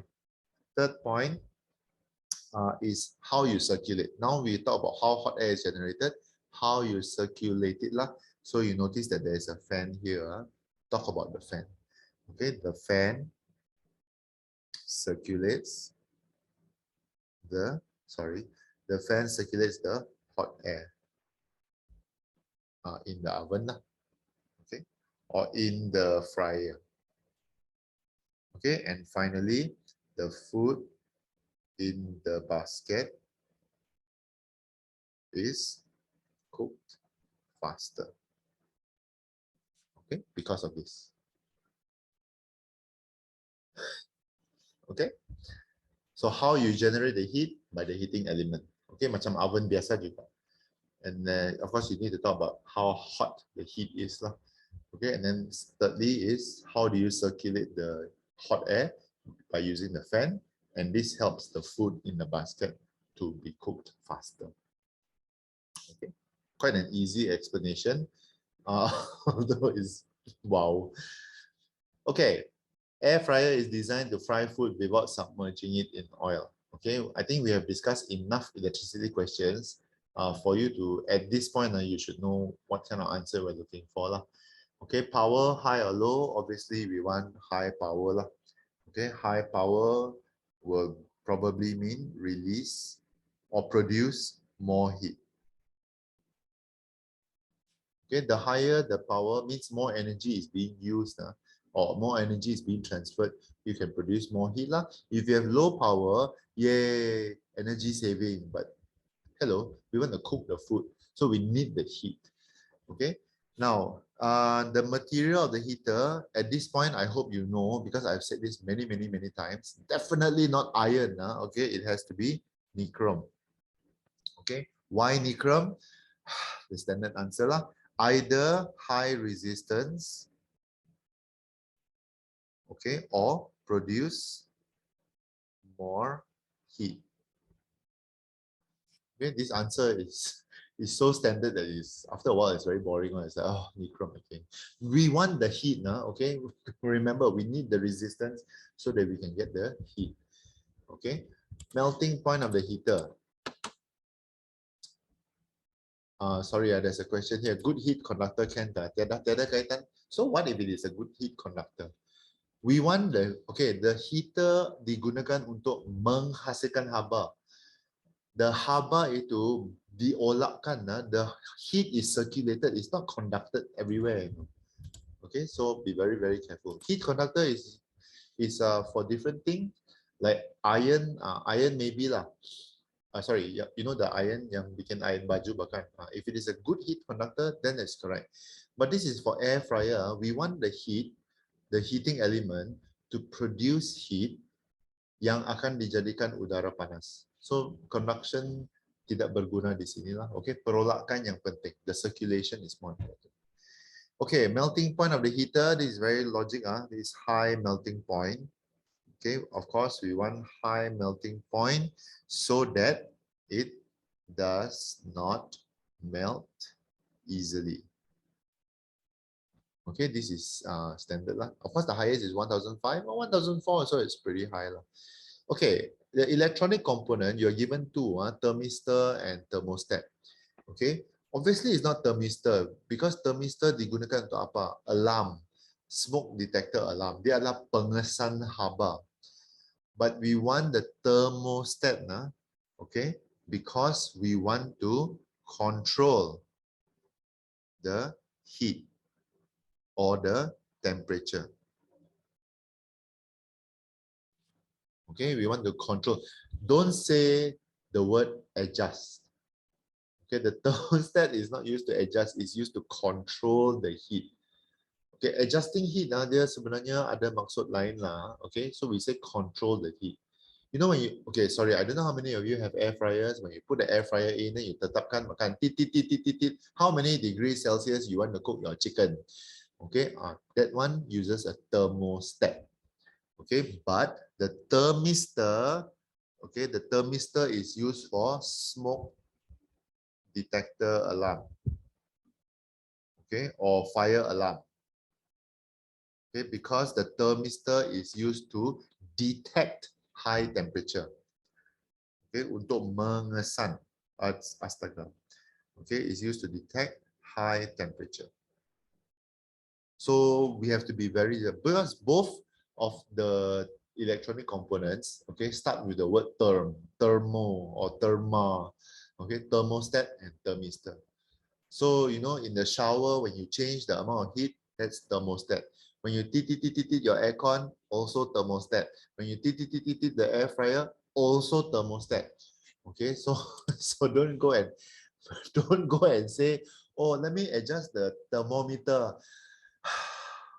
is how you circulate. Now we talk about how hot air is generated, how you circulate it lah. So you notice that there is a fan here. Talk about the fan. Okay, the fan circulates the hot air in the oven lah. Okay, or in the fryer. Okay, and finally the food in the basket is cooked faster. Okay, because of this. Okay, so how you generate the heat? By the heating element. Okay, macam oven biasa juga. And of course you need to talk about how hot the heat is lah. Okay, and then thirdly is how do you circulate the hot air? By using the fan, and this helps the food in the basket to be cooked faster. Okay, quite an easy explanation, although it's wow. Okay, air fryer is designed to fry food without submerging it in oil. Okay, I think we have discussed enough electricity questions for you to, at this point, you should know what kind of answer we're looking for lah. Okay, power, high or low, obviously we want high power lah. Okay, high power will probably mean release or produce more heat. Okay, the higher the power means more energy is being used or more energy is being transferred. You can produce more heat lah. If you have low power, yay, energy saving. But hello, we want to cook the food, so we need the heat. Okay. Now, the material of the heater, at this point, I hope you know, because I've said this many times, definitely not iron. Okay, it has to be nichrome. Okay, why nichrome? The standard answer lah. Either high resistance, okay, or produce more heat. Okay, this answer is so standard that is after a while it's very boring. It's like, oh, nichrome again. We want the heat now, okay? Remember, we need the resistance so that we can get the heat. Okay, melting point of the heater. Sorry, there's a question here. Good heat conductor can tiada kaitan. So what if it is a good heat conductor? We want the heater digunakan untuk menghasilkan haba. The haba itu diolakkan, the heat is circulated, it's not conducted everywhere. Okay, so be very careful. Heat conductor is for different things, like iron maybe lah. Sorry, you know the iron yang bikin iron baju bahkan. If it is a good heat conductor, then that's correct. But this is for air fryer. We want the heat, the heating element, to produce heat yang akan dijadikan udara panas. So conduction tidak berguna di sinilah. Okay, perolakan yang penting. The circulation is more important. Okay, melting point of the heater. This is very logic. This is high melting point. Okay, of course we want high melting point so that it does not melt easily. Okay, this is standard lah. Of course, the highest is 1005 or 1004, so it's pretty high lah. Okay, the electronic component, you're given two, thermistor and thermostat. Okay, obviously it's not thermistor because thermistor digunakan untuk apa? Alarm, smoke detector alarm. Dia adalah pengesan haba. But we want the thermostat, okay, because we want to control the heat or the temperature. Okay, we want to control. Don't say the word adjust. Okay, the thermostat is not used to adjust, it's used to control the heat. Okay, adjusting heat dia sebenarnya ada maksud lain lah. Okay, so we say control the heat. You know when you, okay, sorry, I don't know how many of you have air fryers. When you put the air fryer in, then you tetapkan makan tit tit tit tit tit tit. How many degrees Celsius you want to cook your chicken? Okay, that one uses a thermostat. Okay, but the thermistor, okay, the thermistor is used for smoke detector alarm, okay, or fire alarm. Okay, because the thermistor is used to detect high temperature. Okay, untuk mengesan, astaga. Okay, is used to detect high temperature. So we have to be very, because both of the electronic components, okay, start with the word thermo or therma, okay, thermostat and thermistor. So, you know, in the shower, when you change the amount of heat, that's thermostat. When you tit your aircon, also thermostat. When you tit the air fryer, also thermostat. Okay, so so don't go and say, oh, let me adjust the thermometer.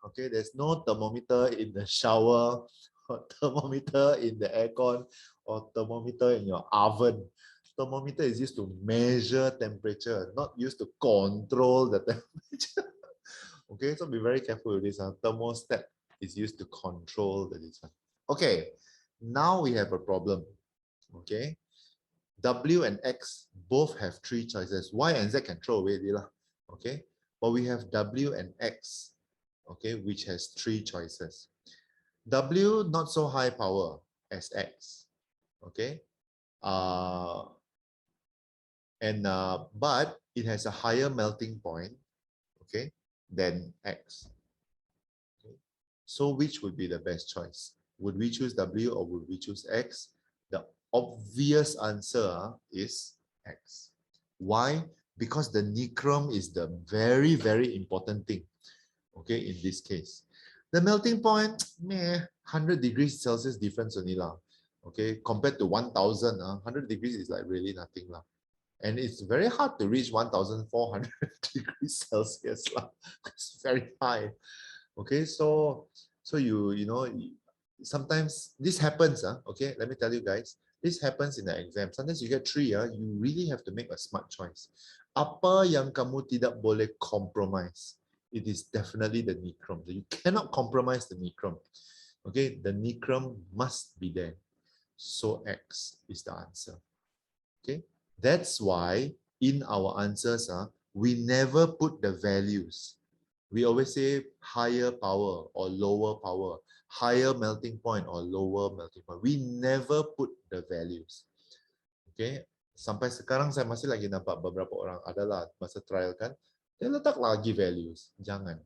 Okay, there's no thermometer in the shower, or thermometer in the aircon, or thermometer in your oven. Thermometer is used to measure temperature, not used to control the temperature. Okay, so be very careful with this. Thermostat is used to control this one. Okay, now we have a problem. Okay, W and X both have three choices. Y and Z can throw away. Okay, but we have W and X, okay, which has three choices. W not so high power as X. Okay, but it has a higher melting point, okay, than X. Okay. So which would be the best choice? Would we choose W or would we choose X? The obvious answer is X. Why? Because the nichrome is the very, very important thing, okay, in this case. The melting point, 100 degrees Celsius difference only lah. Okay, compared to 1000, 100 degrees is like really nothing lah. And it's very hard to reach 1400 degrees Celsius. It's very high. Okay, so you know, sometimes this happens. Okay, let me tell you guys, this happens in the exam. Sometimes you get 3, you really have to make a smart choice. Apa yang kamu tidak boleh compromise? It is definitely the nichrome. You cannot compromise the nichrome. Okay, the nichrome must be there. So X is the answer. Okay. That's why in our answers, we never put the values. We always say higher power or lower power, higher melting point or lower melting point. We never put the values. Okay, sampai sekarang saya masih lagi nampak beberapa orang adalah masa trial kan, dia letak lagi values. Jangan.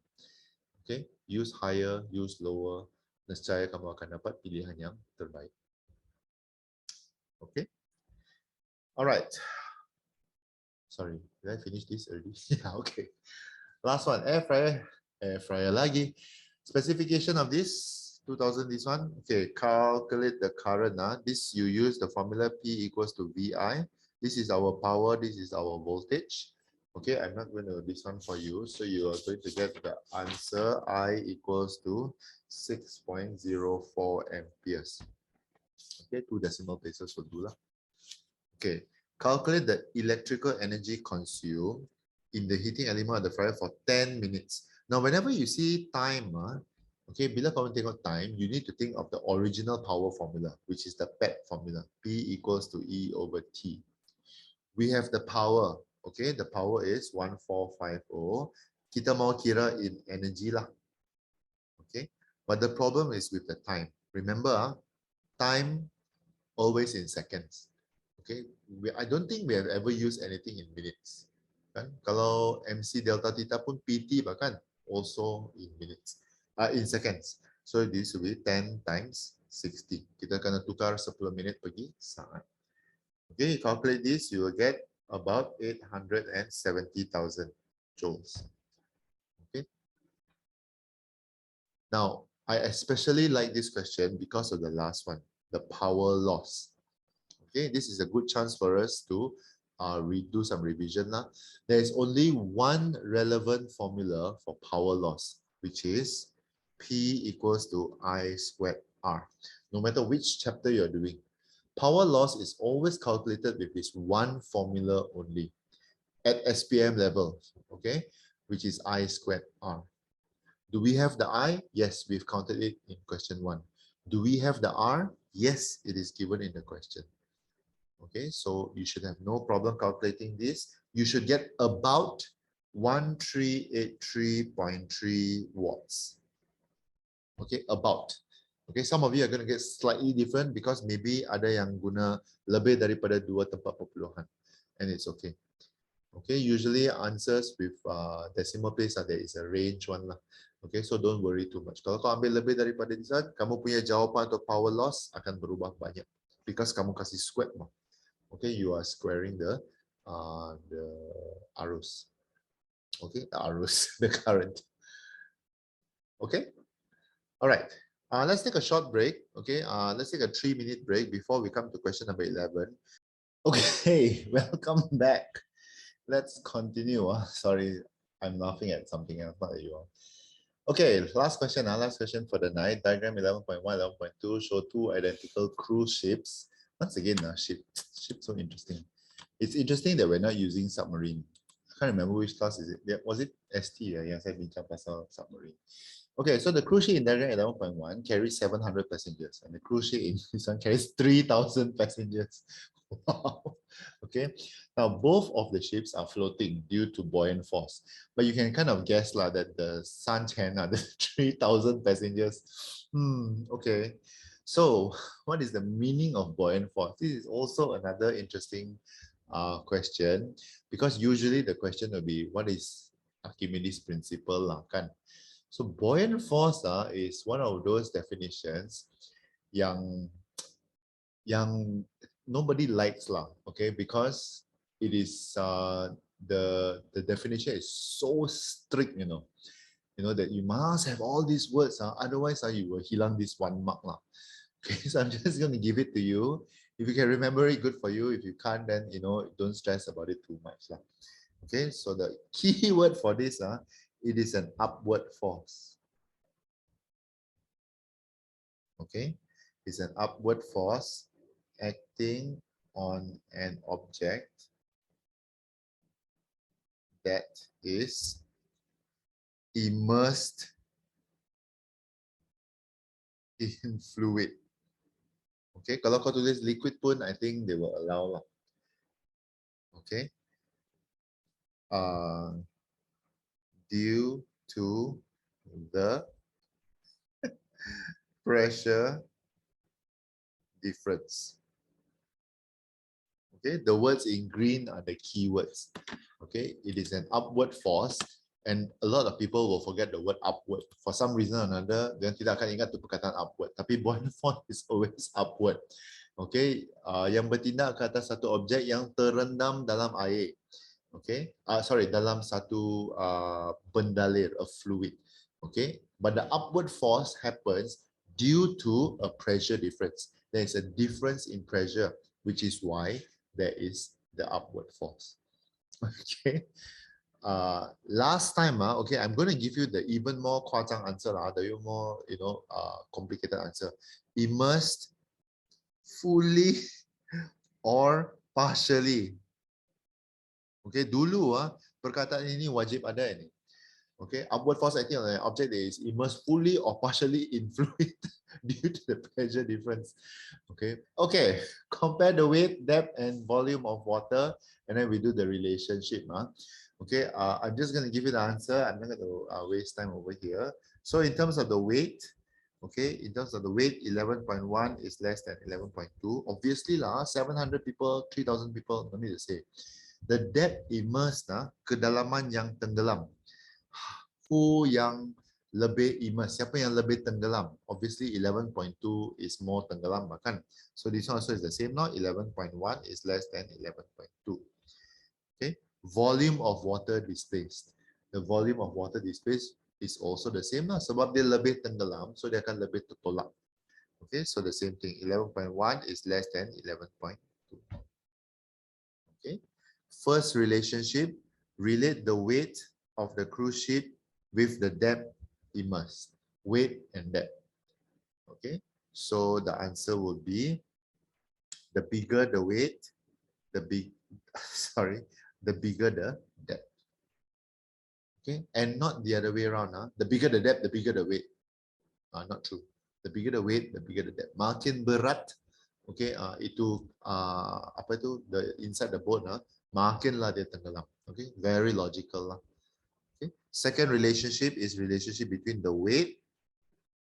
Okay, use higher, use lower. Nescaya kamu akan dapat pilihan yang terbaik. Okay. All right. Sorry, did I finish this already? Yeah, okay. Last one, air fryer lagi. Specification of this, 2000, this one. Okay, calculate the current. This you use the formula P equals to VI. This is our power, this is our voltage. Okay, I'm not going to do this one for you. So you are going to get the answer I equals to 6.04 amperes. Okay, 2 decimal places will do. Okay, calculate the electrical energy consumed in the heating element of the fryer for 10 minutes. Now, whenever you see time, okay, bila kamu tengok time, you need to think of the original power formula, which is the PET formula, P equals to E over T. We have the power, okay, the power is 1450. Kita mau kira in energy lah, okay. But the problem is with the time. Remember, time always in seconds. Okay, I don't think we have ever used anything in minutes. Kan? Kalau MC delta theta pun PT bahkan also in minutes, in seconds. So this will be 10 times 60. Kita kena tukar 10 minit pergi saat. Okay, calculate this, you will get about 870,000 joules. Okay. Now, I especially like this question because of the last one, the power loss. Okay, this is a good chance for us to redo some revision lah. There is only one relevant formula for power loss, which is P equals to I squared R. No matter which chapter you're doing, power loss is always calculated with this one formula only at SPM level, okay, which is I squared R. Do we have the I? Yes, we've counted it in question 1. Do we have the R? Yes, it is given in the question. Okay, so you should have no problem calculating this. You should get about 1383.3 watts. Okay, about. Okay, some of you are going to get slightly different because maybe ada yang guna lebih daripada 2.40, and it's okay. Okay, usually answers with decimal place there is a range one lah. Okay, so don't worry too much. Kalau kau ambil lebih daripada this one, kamu punya jawapan untuk power loss akan berubah banyak because kamu kasih square mah. Okay, you are squaring the arrows. Okay, the arrows, the current. Okay, all right. Let's take a short break. Okay, let's take a 3-minute break before we come to question number 11. Okay, welcome back. Let's continue. Sorry, I'm laughing at something else, not at you all. Okay, last question. Last question for the night. Diagram 11.1, 11.2 show two identical cruise ships. Once again, ship so interesting. It's interesting that we're not using submarine. I can't remember which class is it. Was it ST? Yang saya bincang pasal submarine. Okay, so the cruise ship in diagram 11.1 carries 700 passengers, and the cruise ship in this one carries 3,000 passengers. Wow. Okay, now both of the ships are floating due to buoyant force, but you can kind of guess lah that the Sunchen the 3,000 passengers. Okay, so what is the meaning of buoyant force? This is also another interesting question, because usually the question will be what is Archimedes principle lah kan. So buoyant force is one of those definitions yang nobody likes lah, okay, because it is the definition is so strict, you know that you must have all these words, otherwise you will hilang this 1 mark lah. Okay, so I'm just going to give it to you. If you can remember it, good for you. If you can't, then don't stress about it too much lah. Okay, so the key word for this it is an upward force. Okay, it's an upward force acting on an object that is immersed in fluid. Okay, kalau kau tulis liquid pun, I think they will allow lah. Okay, due to the pressure difference. Okay, the words in green are the keywords. Okay, it is an upward force, and a lot of people will forget the word upward. For some reason or another, dia tidak akan ingat tu perkataan upward. Tapi buoyant force is always upward. Okay, yang bertindak ke atas satu objek yang terendam dalam air. Okay, dalam satu pendalir, a fluid. Okay, but the upward force happens due to a pressure difference. There is a difference in pressure, which is why there is the upward force. Okay. Last time, okay, I'm going to give you the even more 夸张 answer, the more complicated answer. Immersed fully or partially. Okay, dulu perkataan ini wajib ada ini. Okay, upward force acting on an object that is immersed fully or partially in fluid due to the pressure difference. Okay, compare the weight, depth, and volume of water, and then we do the relationship. Okay, I'm just going to give you the answer. I'm not going to waste time over here. So in terms of the weight, okay, in terms of the weight, 11.1 is less than 11.2. Obviously, 700 people, 3,000 people, no need to say. The depth immersed, kedalaman yang tenggelam. Who yang lebih immersed? Siapa yang lebih tenggelam? Obviously, 11.2 is more tenggelam, kan? So this one also is the same now. 11.1 is less than 11.2. Okay. Volume of water displaced. The volume of water displaced is also the same lah. Sebab dia lebih tenggelam, so dia akan lebih tertolak. Okay, so the same thing. 11.1 is less than 11.2. Okay. First relationship, relate the weight of the cruise ship with the depth immersed. Weight and depth. Okay, so the answer would be the bigger the weight, the bigger the depth. Okay, and not the other way around. The bigger the depth, the bigger the weight. Not true. The bigger the weight, the bigger the depth. Makin berat, okay, itu apa itu, the inside the boat, makinlah dia tenggelam. Okay, very logical lah. Okay. Second relationship is relationship between the weight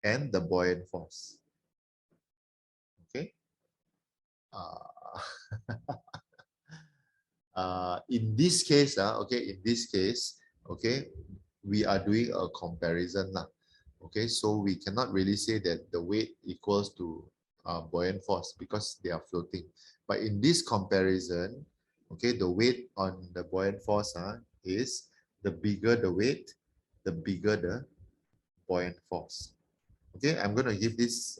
and the buoyant force. Okay. In this case, okay, we are doing a comparison lah. Okay, so we cannot really say that the weight equals to buoyant force because they are floating. But in this comparison, okay, the weight on the buoyant force is the bigger the weight, the bigger the buoyant force. Okay, I'm going to give this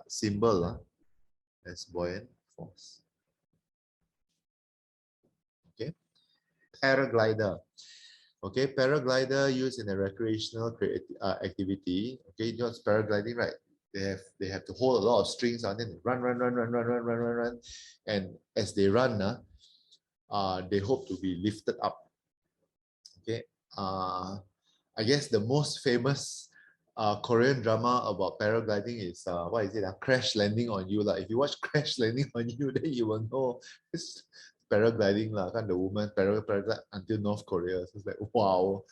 symbol as buoyant force. Okay, paraglider. Okay, paraglider used in a recreational activity. Okay, you know it's paragliding, right? They have to hold a lot of strings on it, run, and as they run, they hope to be lifted up. Okay, I guess the most famous Korean drama about paragliding is what is it? Crash Landing on You. If you watch Crash Landing on You, then you will know it's paragliding lah. Kan the woman paraglide until North Korea. So it's like wow.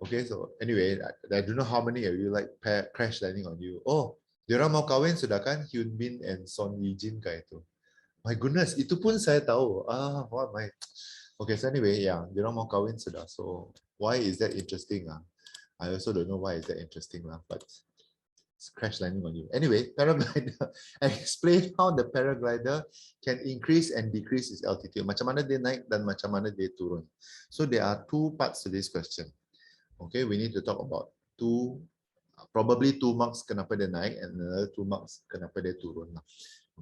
Okay, so anyway, I don't know how many of you like Crash Landing on You. Oh, diorang mau kawin sudah kan? Hyun Bin and Son Ye Jin kayak itu. My goodness, itu pun saya tahu. What my. Okay, so anyway, yeah, diorang mau kawin sudah. So why is that interesting? I also don't know why is that interesting lah, but it's crash landing on you. Anyway, paraglider. I explained how the paraglider can increase and decrease its altitude. Macam mana dia naik dan macam mana dia turun. So there are two parts to this question. Okay, we need to talk about probably 2 marks kenapa dia naik and another 2 marks kenapa dia turun lah.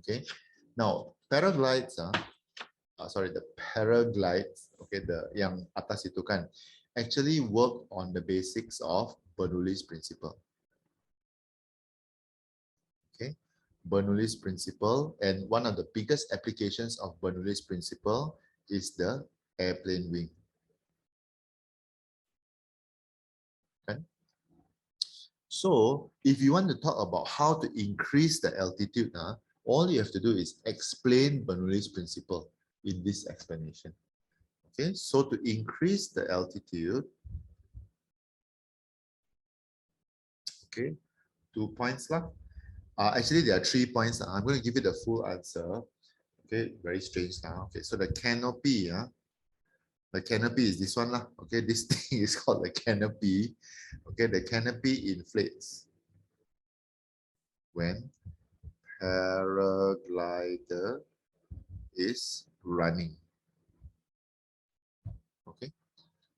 Okay, now paraglides the paraglides, okay, the yang atas itu kan, actually work on the basics of Bernoulli's principle. Okay, Bernoulli's principle, and one of the biggest applications of Bernoulli's principle is the airplane wing. Okay. So if you want to talk about how to increase the altitude, all you have to do is explain Bernoulli's principle in this explanation. Okay, so to increase the altitude, okay, 2 points lah. Actually, there are 3 points. I'm going to give you the full answer. Okay, very strange now. Okay, so the canopy, the canopy is this one lah. Okay, this thing is called the canopy. Okay, the canopy inflates when paraglider is running. Okay,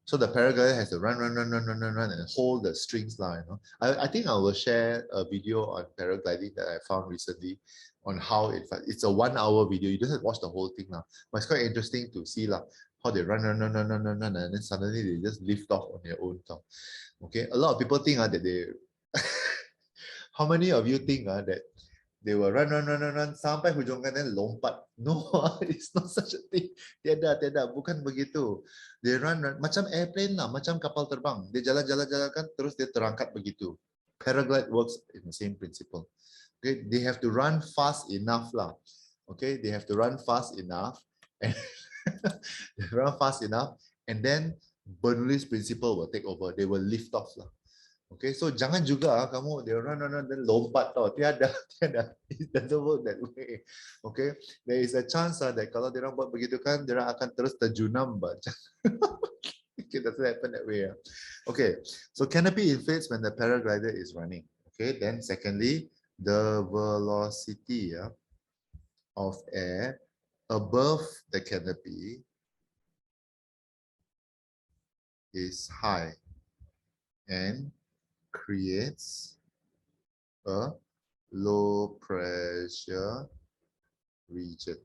so the paraglider has to run and hold the strings lah. I think I will share a video on paragliding that I found recently on how it's a 1 hour video. You don't have to watch the whole thing lah, but it's quite interesting to see lah how they run, and then suddenly they just lift off on their own. Okay, a lot of people think that they. How many of you think that they will run sampai hujung kan dan lompat? No, it's not such a thing. Tiada, bukan begitu. They run macam airplane lah, macam kapal terbang. Dia jalan kan, terus dia terangkat begitu. Paraglide works in the same principle. Okay, they have to run fast enough lah. Okay, they have to run fast enough, and they run fast enough, and then Bernoulli's principle will take over. They will lift off lah. Okay, so jangan juga kamu dia run dan lompat tau. Tiada. It doesn't work that way. Okay, there is a chance that kalau dia orang buat begitu kan, dia orang akan terus terjunam. Okay, doesn't happen that way. Okay, so canopy inflates when the paraglider is running. Okay, then secondly, the velocity of air above the canopy is high and creates a low pressure region.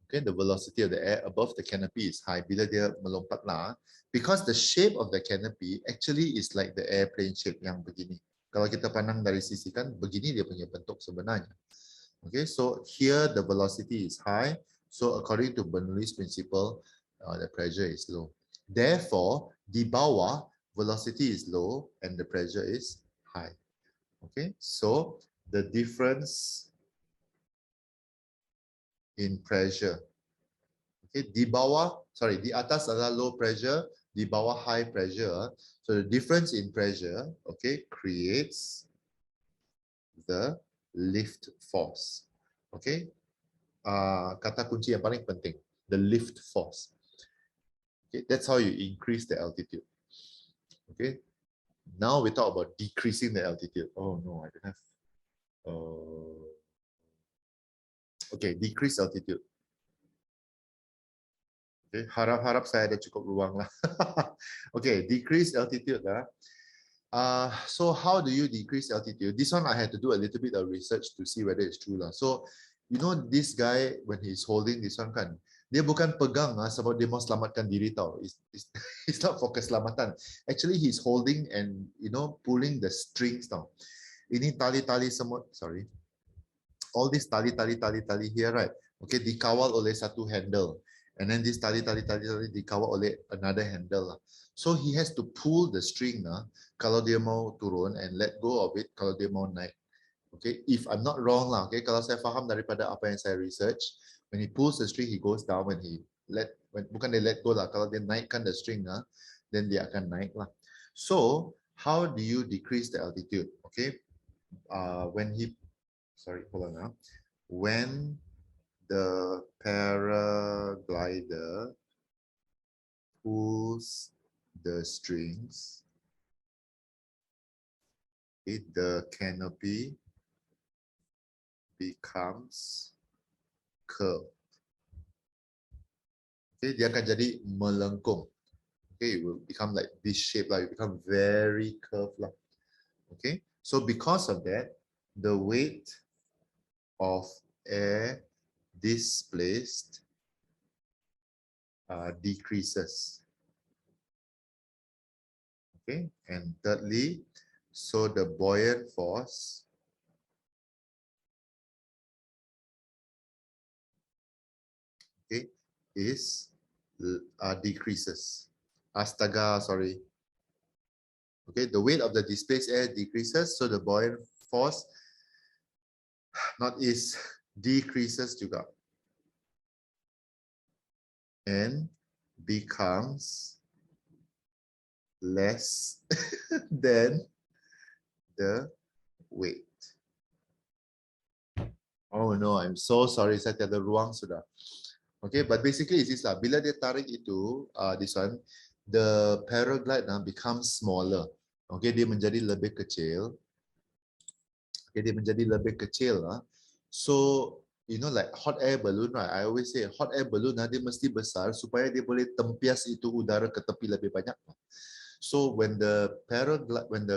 Okay, the velocity of the air above the canopy is high. Bila dia melompat lah, because the shape of the canopy actually is like the airplane shape yang begini. Kalau kita pandang dari sisi kan, begini dia punya bentuk sebenarnya. Okay, so here the velocity is high. So according to Bernoulli's principle, the pressure is low. Therefore, di bawah velocity is low and the pressure is high. Okay, so the difference in pressure. Okay, di bawah, sorry, di atas adalah low pressure, di bawah high pressure. So the difference in pressure, okay, creates the lift force. Okay, kata kunci yang paling penting, the lift force. Okay, that's how you increase the altitude. Okay, now we talk about decreasing the altitude. Oh no, I don't have. Okay, decrease altitude. Okay, harap-harap saya ada cukup ruang lah. Okay, decrease altitude lah. So how do you decrease altitude? This one I had to do a little bit of research to see whether it's true lah. So you know this guy when he's holding this one kan, dia bukan pegang sebab dia mau selamatkan diri tau. It's not for keselamatan. Actually he's holding and you know pulling the strings tau. Ini tali-tali semua. Sorry. All these tali here, right? Okay, dikawal oleh satu handle. And then this tali dikawal oleh another handle lah. So he has to pull the string kalau dia mau turun and let go of it kalau dia mau naik. Okay, if I'm not wrong lah, okay, kalau saya faham daripada apa yang saya research, when he pulls the string he goes down, bukan dia let go lah, kalau dia naikkan the string then dia akan naik lah. So how do you decrease the altitude? Okay, when the paraglider pulls the strings, the canopy becomes curved. Okay, dia akan jadi melengkung. Okay, it will become like this shape lah. It become very curved lah. Okay, so because of that, the weight of air displaced decreases. Okay, and thirdly, so the buoyant force is decreases. Astaga, sorry. Okay, the weight of the displaced air decreases, so the buoyant force decreases juga and becomes less than the weight. Oh no, I'm so sorry, saya tiada ruang sudah. Okay, but basically it's this lah. Bila dia tarik itu, this one, the paraglide becomes smaller. Okay, dia menjadi lebih kecil. Okay, dia menjadi lebih kecil lah. So, you know, like hot air balloon, right? I always say hot air balloon dia mesti besar supaya dia boleh tempias itu udara ke tepi lebih banyak. So when the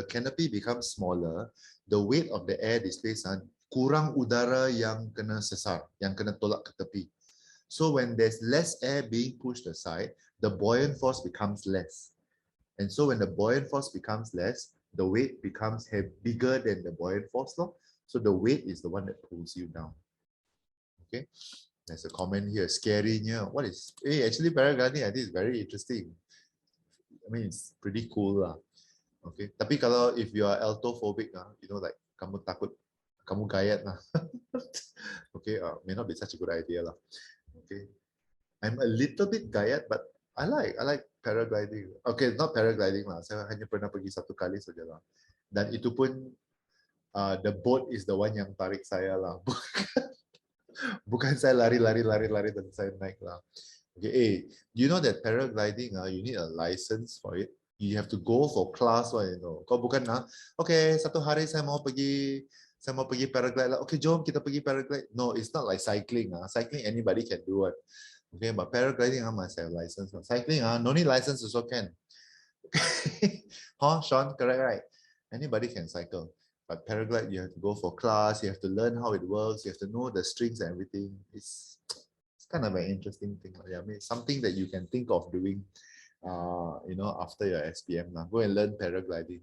canopy becomes smaller, the weight of the air displaced kurang udara yang kena sesar, yang kena tolak ke tepi. So when there's less air being pushed aside, the buoyant force becomes less. And so when the buoyant force becomes less, the weight becomes bigger than the buoyant force. So the weight is the one that pulls you down. Okay, there's a comment here, scary. What is, actually paragliding I think is very interesting. I mean, it's pretty cool lah. Okay, tapi kalau if you are altophobic, you know, like kamu takut, kamu gayat lah. Okay, may not be such a good idea lah. Okay, I'm a little bit gayat, but I like paragliding. Okay, not paragliding lah. Saya hanya pernah pergi satu kali saja lah. Dan itu pun the boat is the one yang tarik saya lah. Bukan saya lari dan saya naik lah. Okay, do you know that paragliding you need a license for it? You have to go for class one, you know. Kau bukan okay, satu hari saya mau pergi paraglide lah. Okay, jom kita pergi paraglide. No, it's not like cycling. Cycling anybody can do it. Okay, but paragliding must have license. Cycling no need license also can. Huh, Sean? Correct, right? Anybody can cycle. But paraglide, you have to go for class. You have to learn how it works. You have to know the strings and everything. It's kind of an interesting thing. Yeah, I mean, something that you can think of doing, after your SPM. Go and learn paragliding.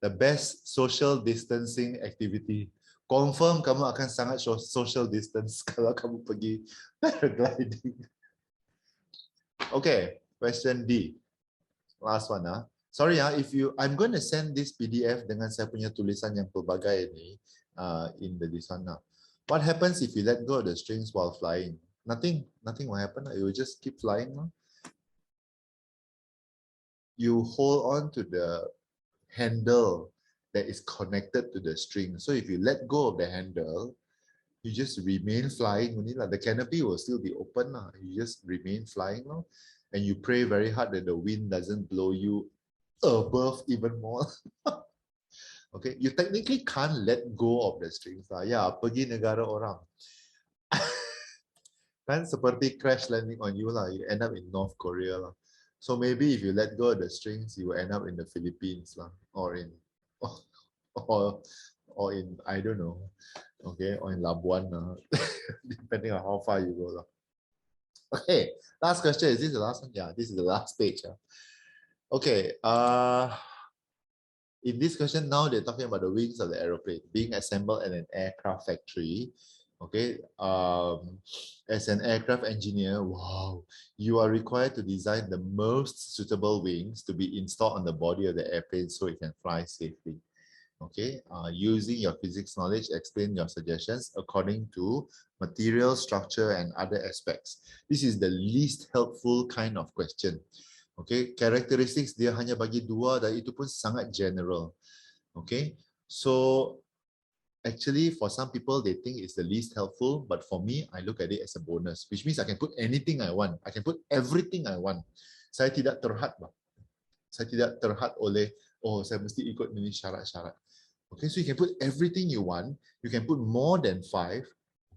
The best social distancing activity. Confirm kamu akan sangat social distance kalau kamu pergi paragliding. Okay, question D. Last one. Sorry, I'm going to send this PDF dengan saya punya tulisan yang pelbagai ni in the this one now. What happens if you let go of the strings while flying? Nothing will happen. You will just keep flying. You hold on to the handle that is connected to the string. So if you let go of the handle, you just remain flying. The canopy will still be open. You just remain flying. And you pray very hard that the wind doesn't blow you above even more. Okay, you technically can't let go of the strings. Pergi negara orang. Kan seperti crash landing on you lah. You end up in North Korea lah. So maybe if you let go of the strings, you will end up in the Philippines lah, or in in I don't know, okay, or in Labuan depending on how far you go lah. Okay, last question. Is this the last one? Yeah, this is the last page. Okay. In this question now, they're talking about the wings of the aeroplane being assembled at an aircraft factory. Okay, as an aircraft engineer, wow, you are required to design the most suitable wings to be installed on the body of the airplane so it can fly safely. Okay, using your physics knowledge, explain your suggestions according to material, structure, and other aspects. This is the least helpful kind of question. Okay, characteristics dia hanya bagi dua dan itu pun sangat general. Okay, so actually for some people they think it's the least helpful, but for me I look at it as a bonus, which means I can put anything I want. I can put everything I want. Saya tidak terhad, saya tidak terhad oleh saya mesti ikut ini syarat-syarat. Okay, so you can put everything you want. You can put more than 5.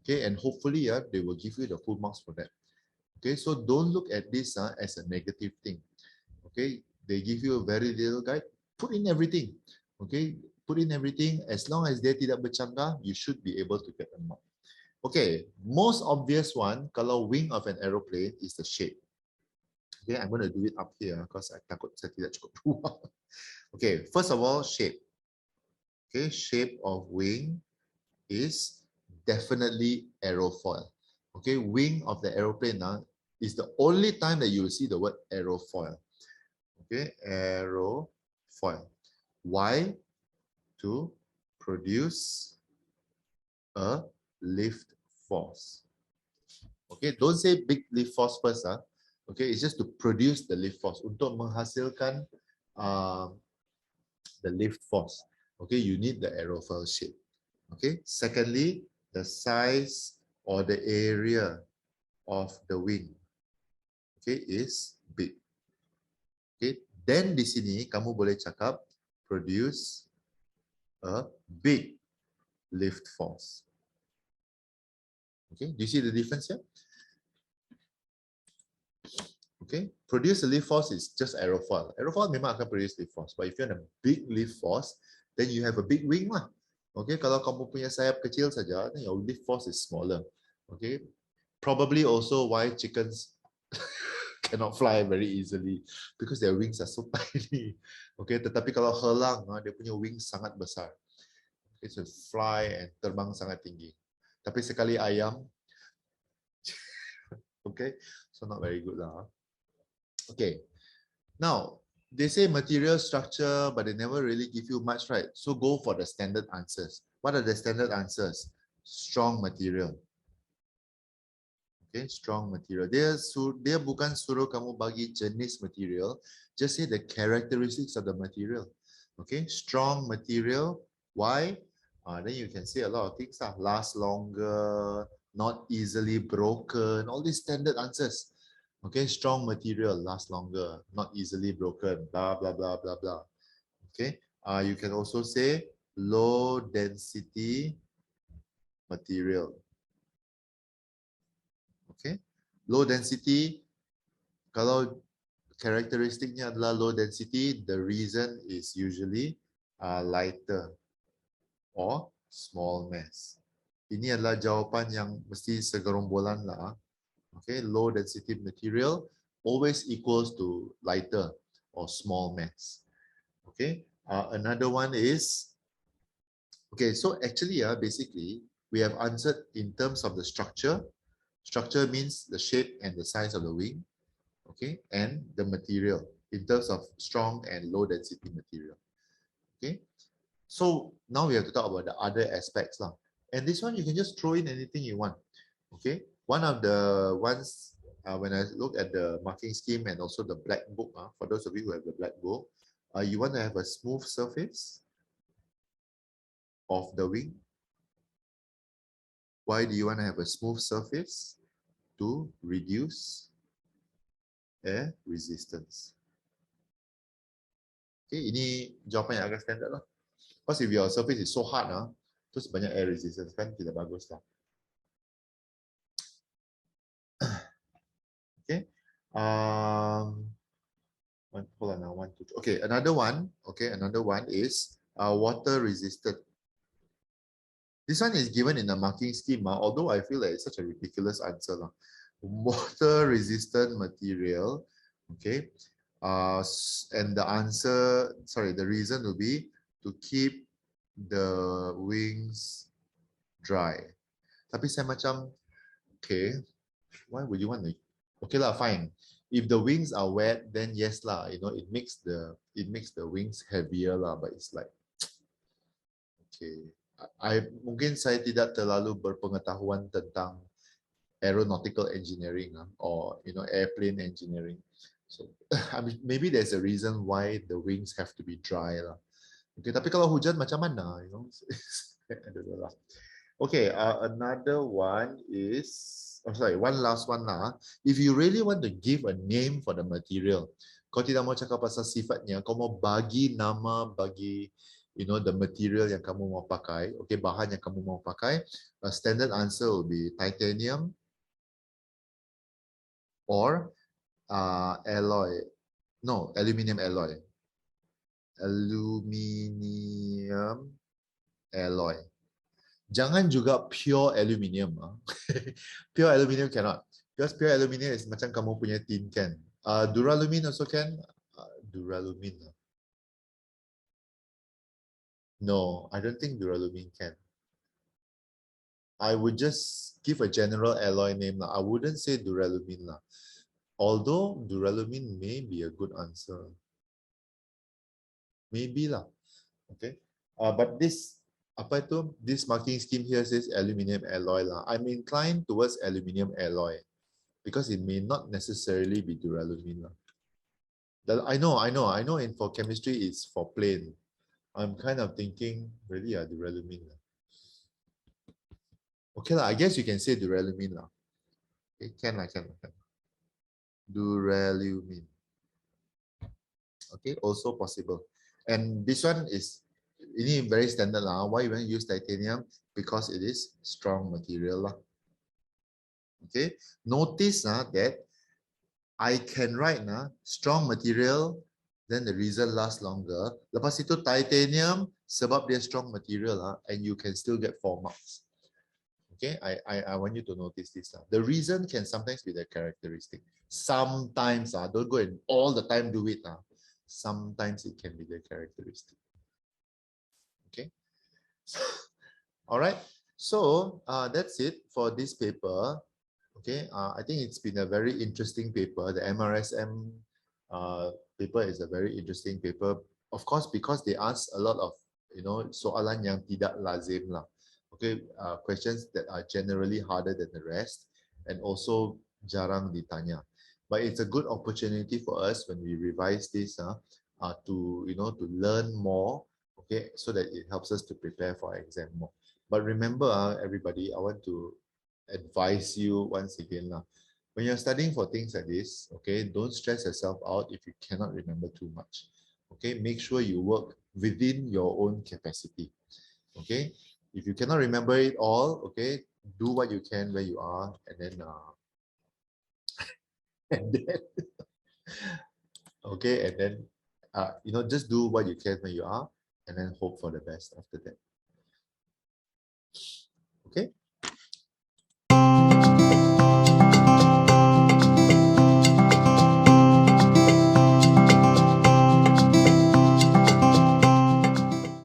Okay, and hopefully they will give you the full marks for that. Okay, so don't look at this as a negative thing. Okay, they give you a very little guide. Put in everything. Okay, put in everything. As long as dia tidak bercanggah, you should be able to get a mark. Okay, most obvious one, kalau wing of an aeroplane is the shape. Okay, I'm going to do it up here because I takut saya tidak cukup ruang. Okay, first of all, shape. Okay, shape of wing is definitely aerofoil. Okay, wing of the aeroplane is the only time that you will see the word aerofoil. Okay, aerofoil. Why? To produce a lift force. Okay, don't say big lift force first. Okay, it's just to produce the lift force. Untuk menghasilkan the lift force. Okay, you need the aerofoil shape. Okay, secondly, the size or the area of the wing, okay, is big. Okay, then di sini kamu boleh cakap produce a big lift force. Okay, do you see the difference here? Okay, produce a lift force is just aerofoil. Aerofoil memang akan produce lift force, but if you want a big lift force, then you have a big wing lah. Okay, kalau kamu punya sayap kecil saja, then your lift force is smaller. Okay, probably also why chickens cannot fly very easily because their wings are so tiny. Okay, tetapi kalau helang, dia punya wings sangat besar. Okay, so fly and terbang sangat tinggi. Tapi sekali ayam, okay, so not very good lah. Okay, now they say material structure, but they never really give you much, right? So go for the standard answers. What are the standard answers? Strong material. Okay, strong material. Dia bukan suruh kamu bagi jenis material, just say the characteristics of the material. Okay, strong material. Why? Then you can say a lot of things. Last longer, not easily broken. All these standard answers. Okay, strong material, last longer, not easily broken, blah, blah, blah, blah, blah. Okay, you can also say low density material. Okay, low density, kalau karakteristiknya adalah low density, the reason is usually lighter or small mass. Ini adalah jawapan yang mesti segerombolan lah. Okay, low density material always equals to lighter or small mass. Okay, another one is, okay, so actually, basically, we have answered in terms of the structure. Structure means the shape and the size of the wing, okay, and the material in terms of strong and low density material. Okay, so now we have to talk about the other aspects lah. And this one you can just throw in anything you want. Okay, one of the ones when I look at the marking scheme and also the black book, for those of you who have the black book, you want to have a smooth surface of the wing. Why do you want to have a smooth surface? To reduce air resistance. Okay, ini jawapan yang agak standard lah. Because if your surface is so hard, terus banyak air resistance kan tidak bagus lah. Okay. Hold on now, 1, 2, 3. Okay, another one. Okay, another one is water resistant. This one is given in a marking scheme, although I feel like it's such a ridiculous answer. Water resistant material. Okay. And the answer, sorry, the reason will be to keep the wings dry. Tapi saya macam, okay, why would you want to? Okay lah, fine. If the wings are wet, then yes lah, you know, it makes the wings heavier lah. But it's like, okay, mungkin saya tidak terlalu berpengetahuan tentang aeronautical engineering or you know airplane engineering. So I mean, maybe there's a reason why the wings have to be dry lah. Okay, tapi kalau hujan macam mana, you know? I don't know lah. Okay, another one is, oh sorry, one last one lah. If you really want to give a name for the material, kau tidak mau cakap pasal sifatnya, kau mau bagi nama bagi, you know, the material yang kamu mau pakai, okay, bahan yang kamu mau pakai, a standard answer will be titanium or alloy, no, aluminium alloy. Aluminium alloy. Jangan juga pure aluminium. Pure aluminium cannot. Because pure aluminium is macam kamu punya tin can. Duralumin also can. Duralumin. No, I don't think duralumin can. I would just give a general alloy name. I wouldn't say duralumin. Although duralumin may be a good answer. Maybe lah. Okay. But this this marking scheme here says aluminium alloy lah. I'm inclined towards aluminium alloy because it may not necessarily be duralumin lah. I know. And for chemistry, it's for plain. I'm kind of thinking really duralumin lah. Okay lah. I guess you can say duralumin lah. Okay, can. Duralumin. Okay, also possible. And this one is ini very standard lah. Why you want to use titanium? Because it is strong material lah. Okay, notice that I can write strong material, then the result lasts longer. Lepas itu titanium sebab dia strong material and you can still get 4 marks. Okay, I want you to notice this. The reason can sometimes be the characteristic. Sometimes don't go and all the time do it. Sometimes it can be the characteristic. Okay. All right. So that's it for this paper. Okay. I think it's been a very interesting paper. The MRSM paper is a very interesting paper. Of course, because they ask a lot of, you know, soalan yang tidak lazim lah. Okay. Questions that are generally harder than the rest and also jarang ditanya. But it's a good opportunity for us when we revise this to, you know, to learn more, okay, so that it helps us to prepare for our exam more. But remember, everybody, I want to advise you once again, when you're studying for things like this, okay, don't stress yourself out if you cannot remember too much. Okay, make sure you work within your own capacity. Okay, if you cannot remember it all, okay, do what you can where you are, and then okay, and then you know, just do what you can where you are and then hope for the best after that.